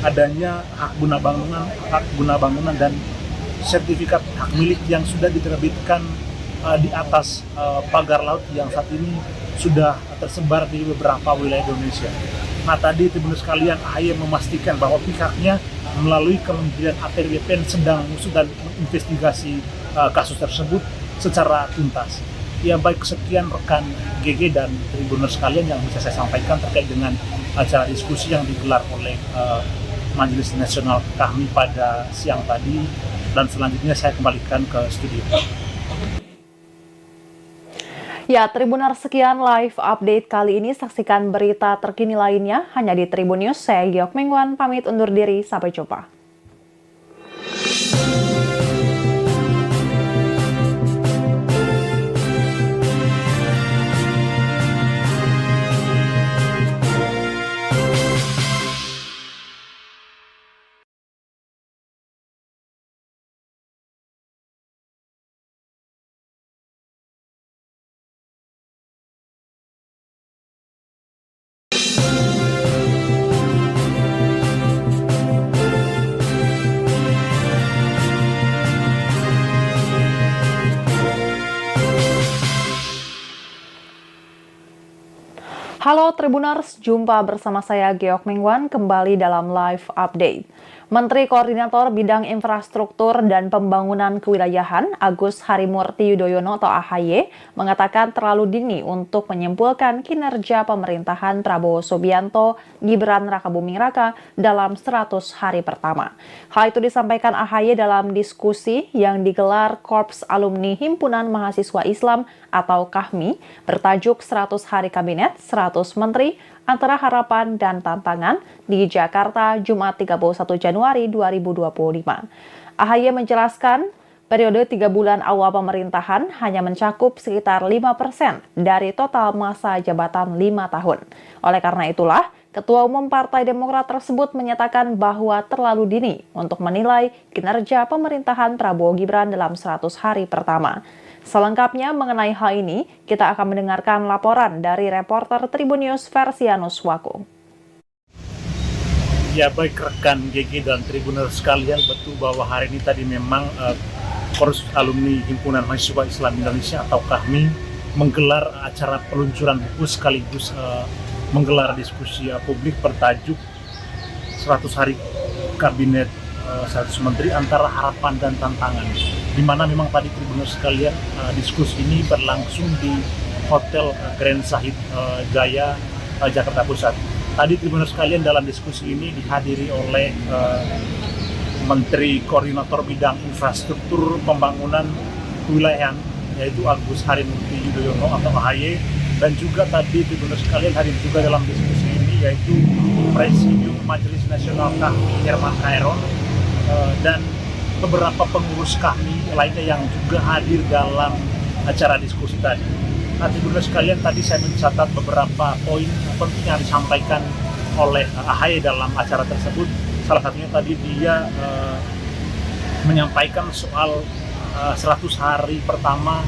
adanya hak guna bangunan dan sertifikat hak milik yang sudah diterbitkan di atas pagar laut yang saat ini sudah tersebar di beberapa wilayah Indonesia. Nah, tadi Tribunner sekalian, AHY memastikan bahwa pihaknya melalui Kementerian ATR BPN sedang mengusut dan menginvestigasi kasus tersebut secara tuntas. Ya baik, sekian rekan GG dan Tribunner sekalian yang bisa saya sampaikan terkait dengan acara diskusi yang digelar oleh Majelis Nasional KAHMI pada siang tadi, dan selanjutnya saya kembalikan ke studio. Ya, Tribunner, sekian live update kali ini. Saksikan berita terkini lainnya hanya di Tribun News. Saya Geok Mingwan, pamit undur diri. Sampai jumpa. Halo Tribuners, jumpa bersama saya Geok Mingwan kembali dalam live update. Menteri Koordinator Bidang Infrastruktur dan Pembangunan Kewilayahan Agus Harimurti Yudhoyono atau AHY mengatakan terlalu dini untuk menyimpulkan kinerja pemerintahan Prabowo Subianto Gibran Rakabuming Raka dalam 100 hari pertama. Hal itu disampaikan AHY dalam diskusi yang digelar Korps Alumni Himpunan Mahasiswa Islam atau KAHMI bertajuk 100 Hari Kabinet, 100 Menteri, Antara Harapan dan Tantangan di Jakarta, Jumat 31 Januari 2025. AHY menjelaskan, periode 3 bulan awal pemerintahan hanya mencakup sekitar 5% dari total masa jabatan 5 tahun. Oleh karena itulah, Ketua Umum Partai Demokrat tersebut menyatakan bahwa terlalu dini untuk menilai kinerja pemerintahan Prabowo Gibran dalam 100 hari pertama. Selengkapnya mengenai hal ini, kita akan mendengarkan laporan dari reporter Tribun News Versianus Waku. Ya baik rekan GG dan Tribuner sekalian, betul bahwa hari ini tadi memang Korps Alumni Himpunan Mahasiswa Islam Indonesia atau KAHMI menggelar acara peluncuran buku sekaligus menggelar diskusi publik bertajuk 100 Hari Kabinet 100 Menteri Antara Harapan dan Tantangan, di mana memang tadi Tribunner sekalian diskusi ini berlangsung di Hotel Grand Sahid Jaya Jakarta Pusat. Tadi Tribunner sekalian dalam diskusi ini dihadiri oleh Menteri Koordinator Bidang Infrastruktur Pembangunan Kewilayahan yaitu Agus Harimurti Yudhoyono atau AHY, dan juga tadi Tribunner sekalian hadir juga dalam diskusi ini yaitu Presidium Majelis Nasional KAHMI Herman Khairul dan beberapa pengurus KAHMI lainnya yang juga hadir dalam acara diskusi tadi. Tribunner sekalian, tadi saya mencatat beberapa poin penting yang disampaikan oleh AHY dalam acara tersebut. Salah satunya tadi dia menyampaikan soal 100 hari pertama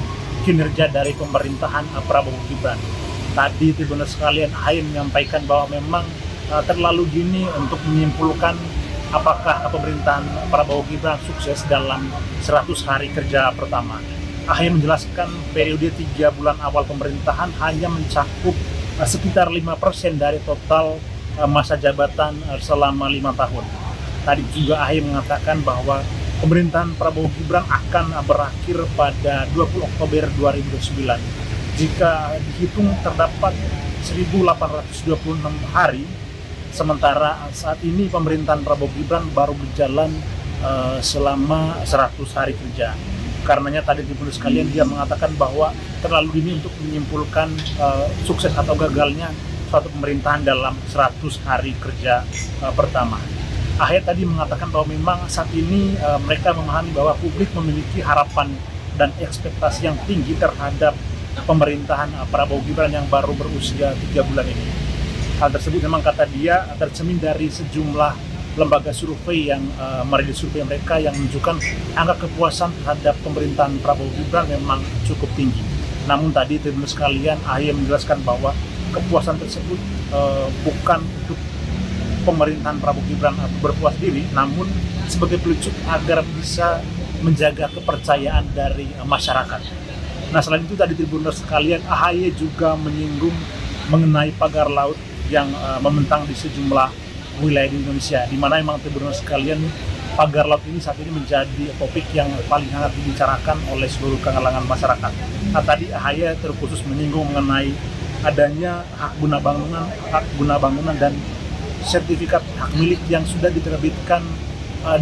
kinerja dari pemerintahan Prabowo Gibran. Tadi Tribunner sekalian, AHY menyampaikan bahwa memang terlalu dini untuk menyimpulkan apakah pemerintahan Prabowo Gibran sukses dalam 100 hari kerja pertama. AHY menjelaskan periode 3 bulan awal pemerintahan hanya mencakup sekitar 5% dari total masa jabatan selama 5 tahun. Tadi juga AHY mengatakan bahwa pemerintahan Prabowo Gibran akan berakhir pada 20 Oktober 2029. Jika dihitung terdapat 1.826 hari, sementara saat ini pemerintahan Prabowo Gibran baru berjalan selama 100 hari kerja. Karenanya tadi Tribunner sekalian dia mengatakan bahwa terlalu dini untuk menyimpulkan sukses atau gagalnya suatu pemerintahan dalam 100 hari kerja pertama. AHY tadi mengatakan bahwa memang saat ini mereka memahami bahwa publik memiliki harapan dan ekspektasi yang tinggi terhadap pemerintahan Prabowo Gibran yang baru berusia 3 bulan ini. Hal tersebut memang kata dia tercermin dari sejumlah lembaga survei yang merilis survei mereka yang menunjukkan angka kepuasan terhadap pemerintahan Prabowo Gibran memang cukup tinggi. Namun tadi Tribunner sekalian, AHY menjelaskan bahwa kepuasan tersebut bukan untuk pemerintahan Prabowo Gibran berpuas diri, namun sebagai pelucut agar bisa menjaga kepercayaan dari masyarakat. Nah, selain itu tadi Tribunner sekalian, AHY juga menyinggung mengenai pagar laut yang membentang di sejumlah wilayah di Indonesia, di mana memang Tribunner sekalian pagar laut ini saat ini menjadi topik yang paling hangat dibicarakan oleh seluruh kalangan masyarakat. Nah, tadi AHY terkhusus menyinggung mengenai adanya hak guna bangunan dan sertifikat hak milik yang sudah diterbitkan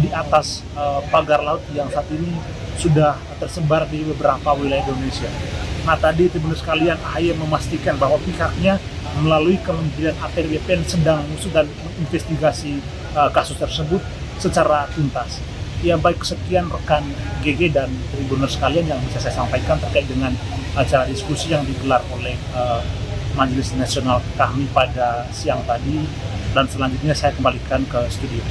di atas pagar laut yang saat ini sudah tersebar di beberapa wilayah Indonesia. Nah, tadi Tribunner sekalian, AHY memastikan bahwa pihaknya melalui Kementerian ATR BPN sedang mengusut dan menginvestigasi kasus tersebut secara tuntas. Ya baik, sekian rekan GG dan Tribunner sekalian yang bisa saya sampaikan terkait dengan acara diskusi yang digelar oleh Majelis Nasional KAHMI pada siang tadi, dan selanjutnya saya kembalikan ke studio.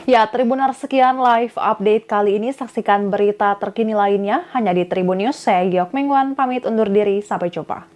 Ya, Tribunner, sekian live update kali ini. Saksikan berita terkini lainnya hanya di Tribun News. Saya Geok Mingwan, pamit undur diri. Sampai jumpa.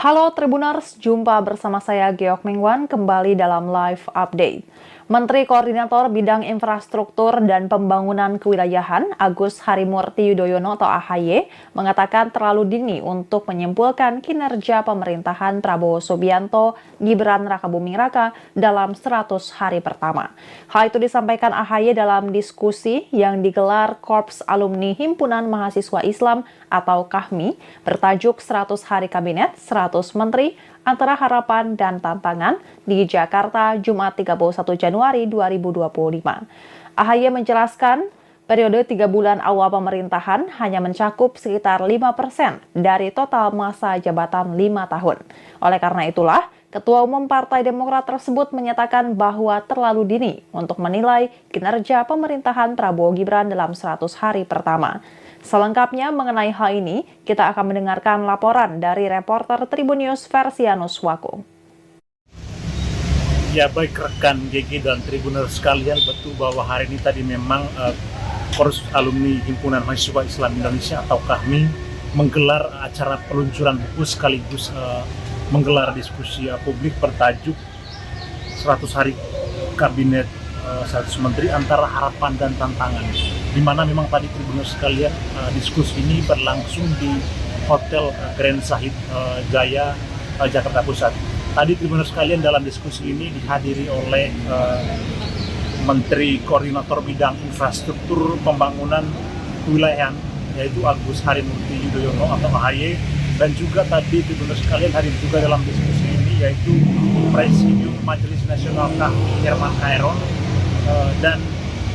Halo Tribuners, jumpa bersama saya Geok Mingwan kembali dalam live update. Menteri Koordinator Bidang Infrastruktur dan Pembangunan Kewilayahan Agus Harimurti Yudhoyono atau AHY mengatakan terlalu dini untuk menyimpulkan kinerja pemerintahan Prabowo Subianto Gibran Rakabuming Raka dalam 100 hari pertama. Hal itu disampaikan AHY dalam diskusi yang digelar Korps Alumni Himpunan Mahasiswa Islam atau KAHMI bertajuk 100 Hari Kabinet, 100 Menteri, Antara Harapan dan Tantangan di Jakarta, Jumat 31 Januari 2025. AHY menjelaskan, periode 3 bulan awal pemerintahan hanya mencakup sekitar 5% dari total masa jabatan 5 tahun. Oleh karena itulah, Ketua Umum Partai Demokrat tersebut menyatakan bahwa terlalu dini untuk menilai kinerja pemerintahan Prabowo Gibran dalam 100 hari pertama. Selengkapnya mengenai hal ini, kita akan mendengarkan laporan dari reporter Tribun News Versianus Wako. Ya baik rekan GG dan Tribuner sekalian, betul bahwa hari ini tadi memang Korps Alumni Himpunan Mahasiswa Islam Indonesia atau KAHMI menggelar acara peluncuran buku sekaligus menggelar diskusi publik bertajuk 100 Hari Kabinet 100 Menteri Antara Harapan dan Tantangan, di mana memang tadi Tribunner sekalian diskusi ini berlangsung di Hotel Grand Sahid Jaya Jakarta Pusat. Tadi Tribunner sekalian dalam diskusi ini dihadiri oleh Menteri Koordinator Bidang Infrastruktur Pembangunan Kewilayahan yaitu Agus Harimurti Yudhoyono atau AHY, dan juga tadi Tribunner sekalian hadir juga dalam diskusi ini yaitu Presidium Majelis Nasional KAHMI Herman Khaeron dan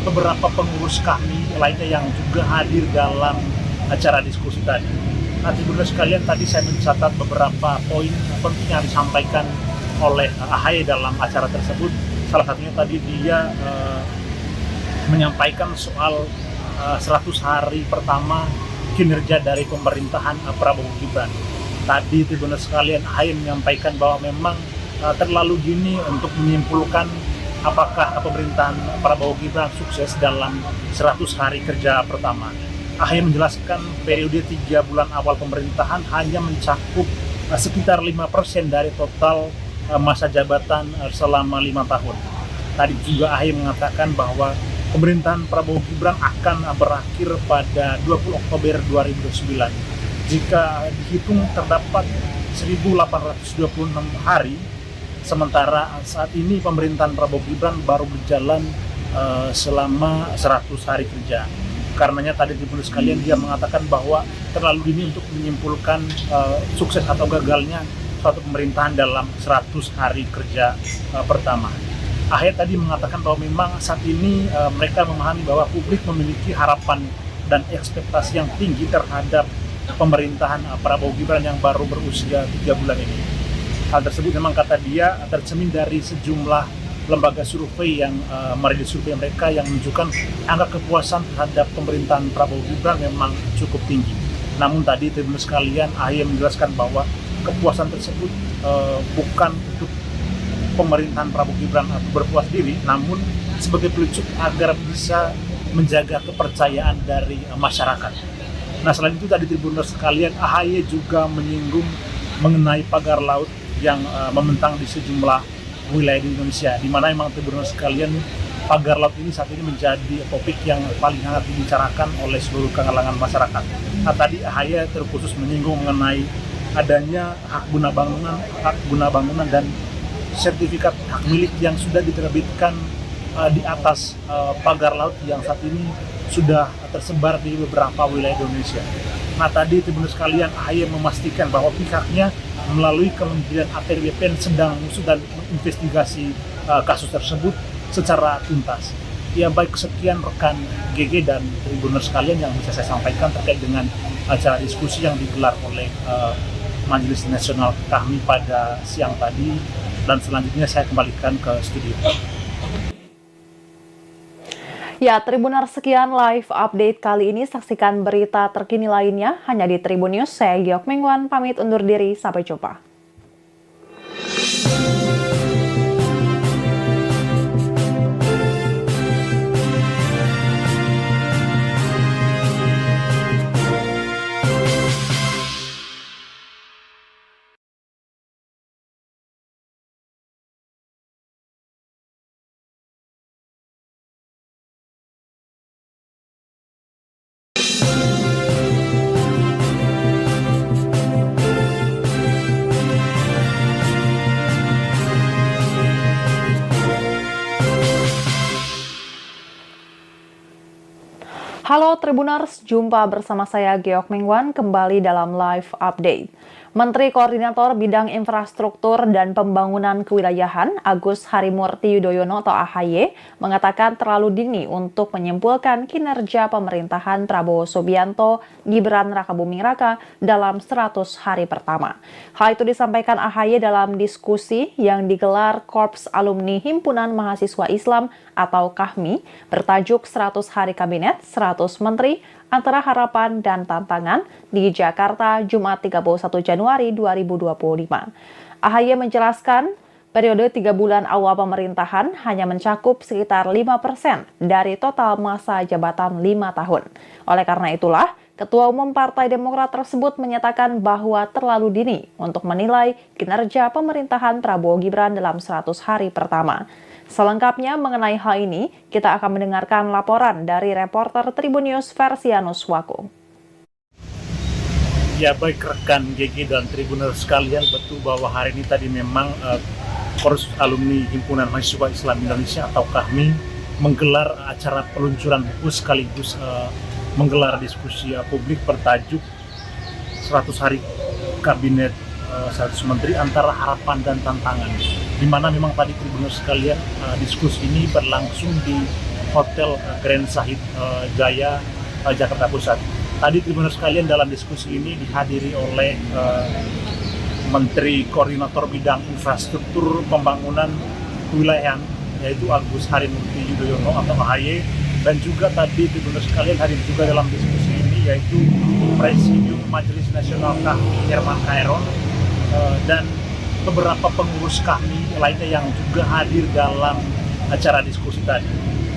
beberapa pengurus KAHMI lainnya yang juga hadir dalam acara diskusi tadi. Nah, Tribunner sekalian, tadi saya mencatat beberapa poin penting yang disampaikan oleh AHY dalam acara tersebut. Salah satunya tadi dia menyampaikan soal 100 hari pertama kinerja dari pemerintahan Prabowo Gibran. Tadi Tribunner sekalian, AHY menyampaikan bahwa memang terlalu dini untuk menyimpulkan apakah pemerintahan Prabowo Gibran sukses dalam 100 hari kerja pertama. AHY menjelaskan periode 3 bulan awal pemerintahan hanya mencakup sekitar 5% dari total masa jabatan selama 5 tahun. Tadi juga AHY mengatakan bahwa pemerintahan Prabowo Gibran akan berakhir pada 20 Oktober 2029. Jika dihitung terdapat 1.826 hari, sementara saat ini pemerintahan Prabowo Gibran baru berjalan selama 100 hari kerja. Karenanya tadi Tribunner sekalian dia mengatakan bahwa terlalu dini untuk menyimpulkan sukses atau gagalnya suatu pemerintahan dalam 100 hari kerja pertama. AHY tadi mengatakan bahwa memang saat ini mereka memahami bahwa publik memiliki harapan dan ekspektasi yang tinggi terhadap pemerintahan Prabowo Gibran yang baru berusia 3 bulan ini. Hal tersebut memang kata dia tercermin dari sejumlah lembaga survei yang merilis survei mereka yang menunjukkan angka kepuasan terhadap pemerintahan Prabowo Gibran memang cukup tinggi. Namun tadi Tribunner sekalian, AHY menjelaskan bahwa kepuasan tersebut bukan untuk pemerintahan Prabowo Gibran atau berpuas diri, namun sebagai pelucut agar bisa menjaga kepercayaan dari masyarakat. Nah, selain itu tadi Tribunner sekalian, AHY juga menyinggung mengenai pagar laut yang membentang di sejumlah wilayah di Indonesia, di mana memang Tribunner sekalian pagar laut ini saat ini menjadi topik yang paling hangat dibicarakan oleh seluruh kalangan masyarakat. Nah, tadi AHY terkhusus menyinggung mengenai adanya hak guna bangunan dan sertifikat hak milik yang sudah diterbitkan di atas pagar laut yang saat ini sudah tersebar di beberapa wilayah Indonesia. Nah, tadi Tribunner sekalian, AHY memastikan bahwa pihaknya melalui Kementerian ATR BPN sedang mengusut dan menginvestigasi kasus tersebut secara tuntas. Ya baik, sekian rekan GG dan Tribunner sekalian yang bisa saya sampaikan terkait dengan acara diskusi yang digelar oleh Majelis Nasional KAHMI pada siang tadi, dan selanjutnya saya kembalikan ke studio. Ya, Tribunner, sekian live update kali ini. Saksikan berita terkini lainnya hanya di Tribun News. Saya Geok Mingwan, pamit undur diri. Sampai jumpa. Halo Tribuners, jumpa bersama saya Geok Mingwan kembali dalam live update. Menteri Koordinator Bidang Infrastruktur dan Pembangunan Kewilayahan Agus Harimurti Yudhoyono atau AHY mengatakan terlalu dini untuk menyimpulkan kinerja pemerintahan Prabowo Subianto Gibran Rakabuming Raka dalam 100 hari pertama. Hal itu disampaikan AHY dalam diskusi yang digelar Korps Alumni Himpunan Mahasiswa Islam atau KAHMI bertajuk 100 Hari Kabinet, 100 Menteri, Antara Harapan dan Tantangan di Jakarta, Jumat 31 Januari 2025. AHY menjelaskan, periode 3 bulan awal pemerintahan hanya mencakup sekitar 5% dari total masa jabatan 5 tahun. Oleh karena itulah, Ketua Umum Partai Demokrat tersebut menyatakan bahwa terlalu dini untuk menilai kinerja pemerintahan Prabowo Gibran dalam 100 hari pertama. Selengkapnya mengenai hal ini, kita akan mendengarkan laporan dari reporter Tribun News Versianus Wako. Ya baik rekan GG dan Tribuner sekalian, betul bahwa hari ini tadi memang Korps Alumni Himpunan Mahasiswa Islam Indonesia atau KAHMI menggelar acara peluncuran buku sekaligus menggelar diskusi publik bertajuk 100 Hari Kabinet 100 Menteri Antara Harapan dan Tantangan, di mana memang tadi Tribunner sekalian diskusi ini berlangsung di Hotel Grand Sahid Jaya Jakarta Pusat. Tadi Tribunner sekalian dalam diskusi ini dihadiri oleh Menteri Koordinator Bidang Infrastruktur Pembangunan Kewilayahan yaitu Agus Harimurti Yudhoyono atau AHY, dan juga tadi Tribunner sekalian hadir juga dalam diskusi ini yaitu Presidium Majelis Nasional KAHMI Herman Khaeron dan beberapa pengurus KAHMI lainnya yang juga hadir dalam acara diskusi tadi.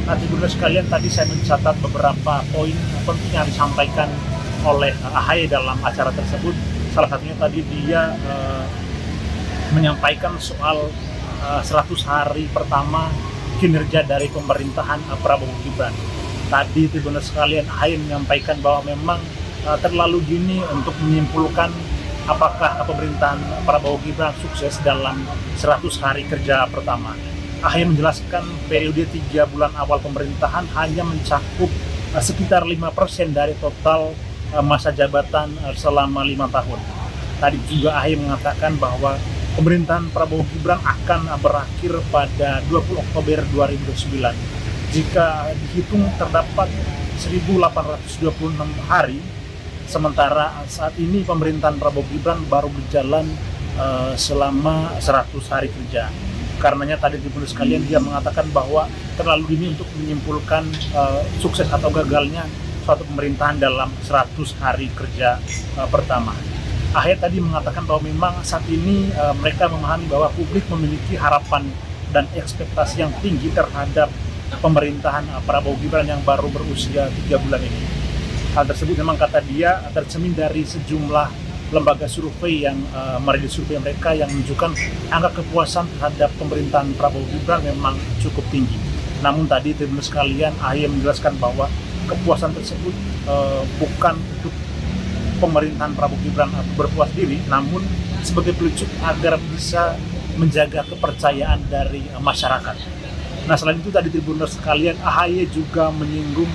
Nah, Tribunner sekalian, tadi saya mencatat beberapa poin penting yang disampaikan oleh AHY dalam acara tersebut. Salah satunya tadi dia menyampaikan soal 100 hari pertama kinerja dari pemerintahan Prabowo Gibran. Tadi Tribunner sekalian, AHY menyampaikan bahwa memang terlalu dini untuk menyimpulkan apakah pemerintahan Prabowo Gibran sukses dalam 100 hari kerja pertama. AHY menjelaskan periode 3 bulan awal pemerintahan hanya mencakup sekitar 5% dari total masa jabatan selama 5 tahun. Tadi juga AHY mengatakan bahwa pemerintahan Prabowo Gibran akan berakhir pada 20 Oktober 2009. Jika dihitung terdapat 1.826 hari, sementara saat ini pemerintahan Prabowo Gibran baru berjalan selama 100 hari kerja. Karenanya tadi Tribunner sekalian dia mengatakan bahwa terlalu dini untuk menyimpulkan sukses atau gagalnya suatu pemerintahan dalam 100 hari kerja pertama. AHY tadi mengatakan bahwa memang saat ini mereka memahami bahwa publik memiliki harapan dan ekspektasi yang tinggi terhadap pemerintahan Prabowo Gibran yang baru berusia 3 bulan ini. Hal tersebut memang kata dia tercermin dari sejumlah lembaga survei yang merilis survei mereka yang menunjukkan angka kepuasan terhadap pemerintahan Prabowo Gibran memang cukup tinggi. Namun tadi Tribunner sekalian, AHY menjelaskan bahwa kepuasan tersebut bukan untuk pemerintahan Prabowo Gibran berpuas diri, namun sebagai pelucut agar bisa menjaga kepercayaan dari masyarakat. Nah, selain itu tadi Tribunner sekalian, AHY juga menyinggung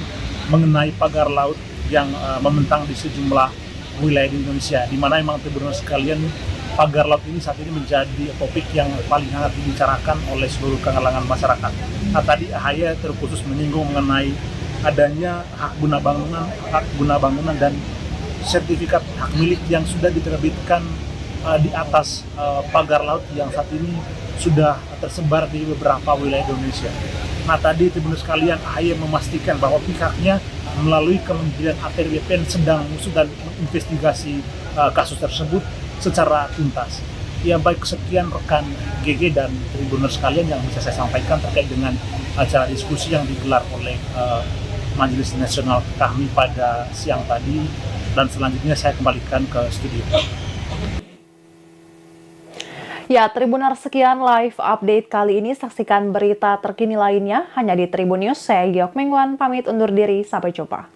mengenai pagar laut yang membentang di sejumlah wilayah di Indonesia, di mana memang Tribunner sekalian pagar laut ini saat ini menjadi topik yang paling hangat dibicarakan oleh seluruh kalangan masyarakat. Nah, tadi AHY terkhusus menyinggung mengenai adanya hak guna bangunan dan sertifikat hak milik yang sudah diterbitkan di atas pagar laut yang saat ini sudah tersebar di beberapa wilayah Indonesia. Nah, tadi Tribunner sekalian, AHY memastikan bahwa pihaknya melalui Kementerian ATR BPN sedang mengusut dan menginvestigasi kasus tersebut secara tuntas. Ya baik, sekian rekan GG dan Tribunner sekalian yang bisa saya sampaikan terkait dengan acara diskusi yang digelar oleh Majelis Nasional KAHMI pada siang tadi, dan selanjutnya saya kembalikan ke studio. Ya, Tribunner, sekian live update kali ini. Saksikan berita terkini lainnya hanya di Tribun News. Saya Geok Mingwan, pamit undur diri. Sampai jumpa.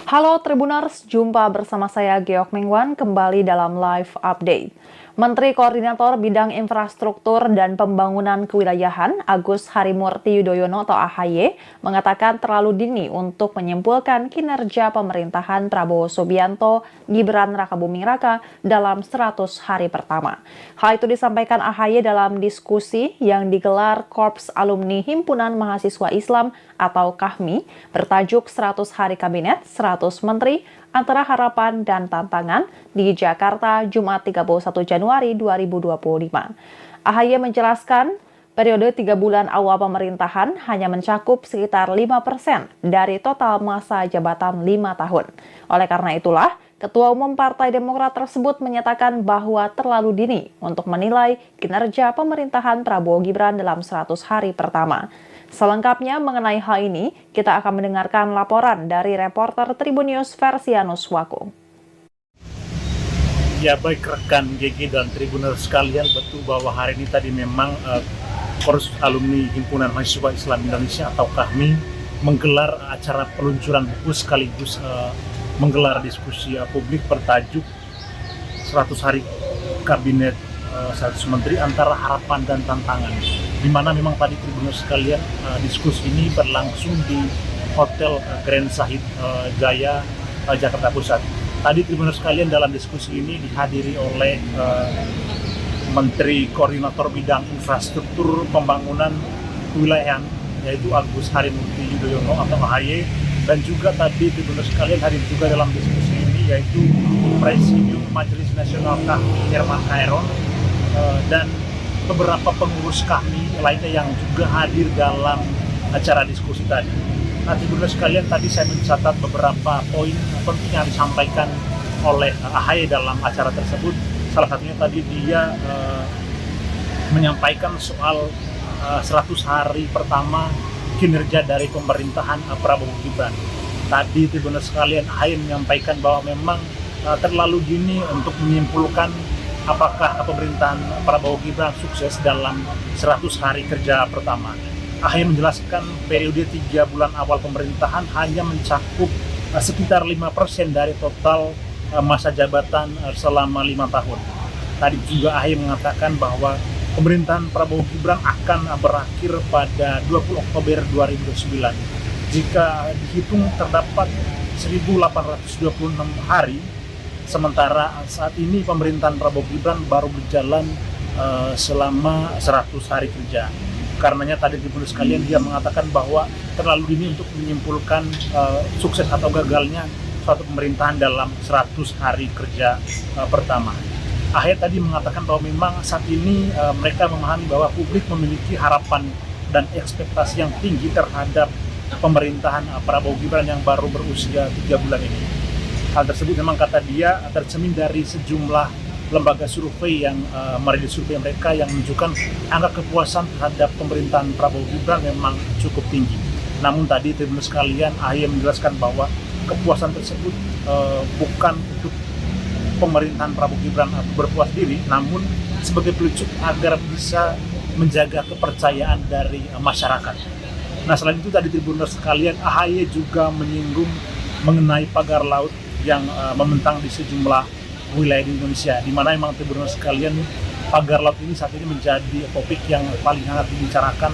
Halo Tribuners, jumpa bersama saya Geok Mingwan kembali dalam live update. Menteri Koordinator Bidang Infrastruktur dan Pembangunan Kewilayahan Agus Harimurti Yudhoyono atau AHY mengatakan terlalu dini untuk menyimpulkan kinerja pemerintahan Prabowo Subianto Gibran Rakabuming Raka dalam 100 hari pertama. Hal itu disampaikan AHY dalam diskusi yang digelar Korps Alumni Himpunan Mahasiswa Islam atau KAHMI bertajuk 100 Hari Kabinet, 100 Menteri, Antara Harapan dan Tantangan di Jakarta, Jumat 31 Januari 2025. AHY menjelaskan, periode 3 bulan awal pemerintahan hanya mencakup sekitar 5% dari total masa jabatan 5 tahun. Oleh karena itulah, Ketua Umum Partai Demokrat tersebut menyatakan bahwa terlalu dini untuk menilai kinerja pemerintahan Prabowo Gibran dalam 100 hari pertama. Selengkapnya mengenai hal ini, kita akan mendengarkan laporan dari reporter Tribun News Versianus Wako. Ya baik rekan GG dan Tribuners sekalian, betul bahwa hari ini tadi memang Korps Alumni Himpunan Mahasiswa Islam Indonesia atau KAHMI menggelar acara peluncuran buku sekaligus menggelar diskusi publik bertajuk 100 Hari Kabinet 100 Menteri Antara Harapan dan Tantangan, di mana memang tadi Tribuners sekalian diskusi ini berlangsung di Hotel Grand Sahid Jaya Jakarta Pusat. Tadi Tribuners sekalian dalam diskusi ini dihadiri oleh Menteri Koordinator Bidang Infrastruktur Pembangunan Kewilayahan yaitu Agus Harimurti Yudhoyono atau AHY, dan juga tadi Tribuners sekalian hadir juga dalam diskusi ini yaitu Presidium Majelis Nasional KAHMI Herman Khaeron dan beberapa pengurus KAHMI lainnya yang juga hadir dalam acara diskusi tadi. Nah, Tribuners sekalian, tadi saya mencatat beberapa poin penting yang disampaikan oleh AHY dalam acara tersebut. Salah satunya tadi dia menyampaikan soal 100 hari pertama kinerja dari pemerintahan Prabowo Gibran. Tadi Tribuners sekalian, AHY menyampaikan bahwa memang terlalu dini untuk menyimpulkan apakah pemerintahan Prabowo Gibran sukses dalam 100 hari kerja pertama. AHY menjelaskan periode 3 bulan awal pemerintahan hanya mencakup sekitar 5% dari total masa jabatan selama 5 tahun. Tadi juga AHY mengatakan bahwa pemerintahan Prabowo Gibran akan berakhir pada 20 Oktober 2009. Jika dihitung terdapat 1.826 hari, sementara saat ini pemerintahan Prabowo Gibran baru berjalan selama 100 hari kerja. Karenanya tadi Tribuners sekalian dia mengatakan bahwa terlalu dini untuk menyimpulkan sukses atau gagalnya suatu pemerintahan dalam 100 hari kerja pertama. AHY tadi mengatakan bahwa memang saat ini mereka memahami bahwa publik memiliki harapan dan ekspektasi yang tinggi terhadap pemerintahan Prabowo Gibran yang baru berusia 3 bulan ini. Hal tersebut memang kata dia tercermin dari sejumlah lembaga survei yang merilis survei mereka yang menunjukkan angka kepuasan terhadap pemerintahan Prabowo Gibran memang cukup tinggi. Namun tadi Tribuners sekalian, AHY menjelaskan bahwa kepuasan tersebut bukan untuk pemerintahan Prabowo Gibran berpuas diri, namun sebagai pelucut agar bisa menjaga kepercayaan dari masyarakat. Nah, selain itu tadi Tribuners sekalian, AHY juga menyinggung mengenai pagar laut yang membentang di sejumlah wilayah di Indonesia, di mana memang Tribuners sekalian pagar laut ini saat ini menjadi topik yang paling hangat dibicarakan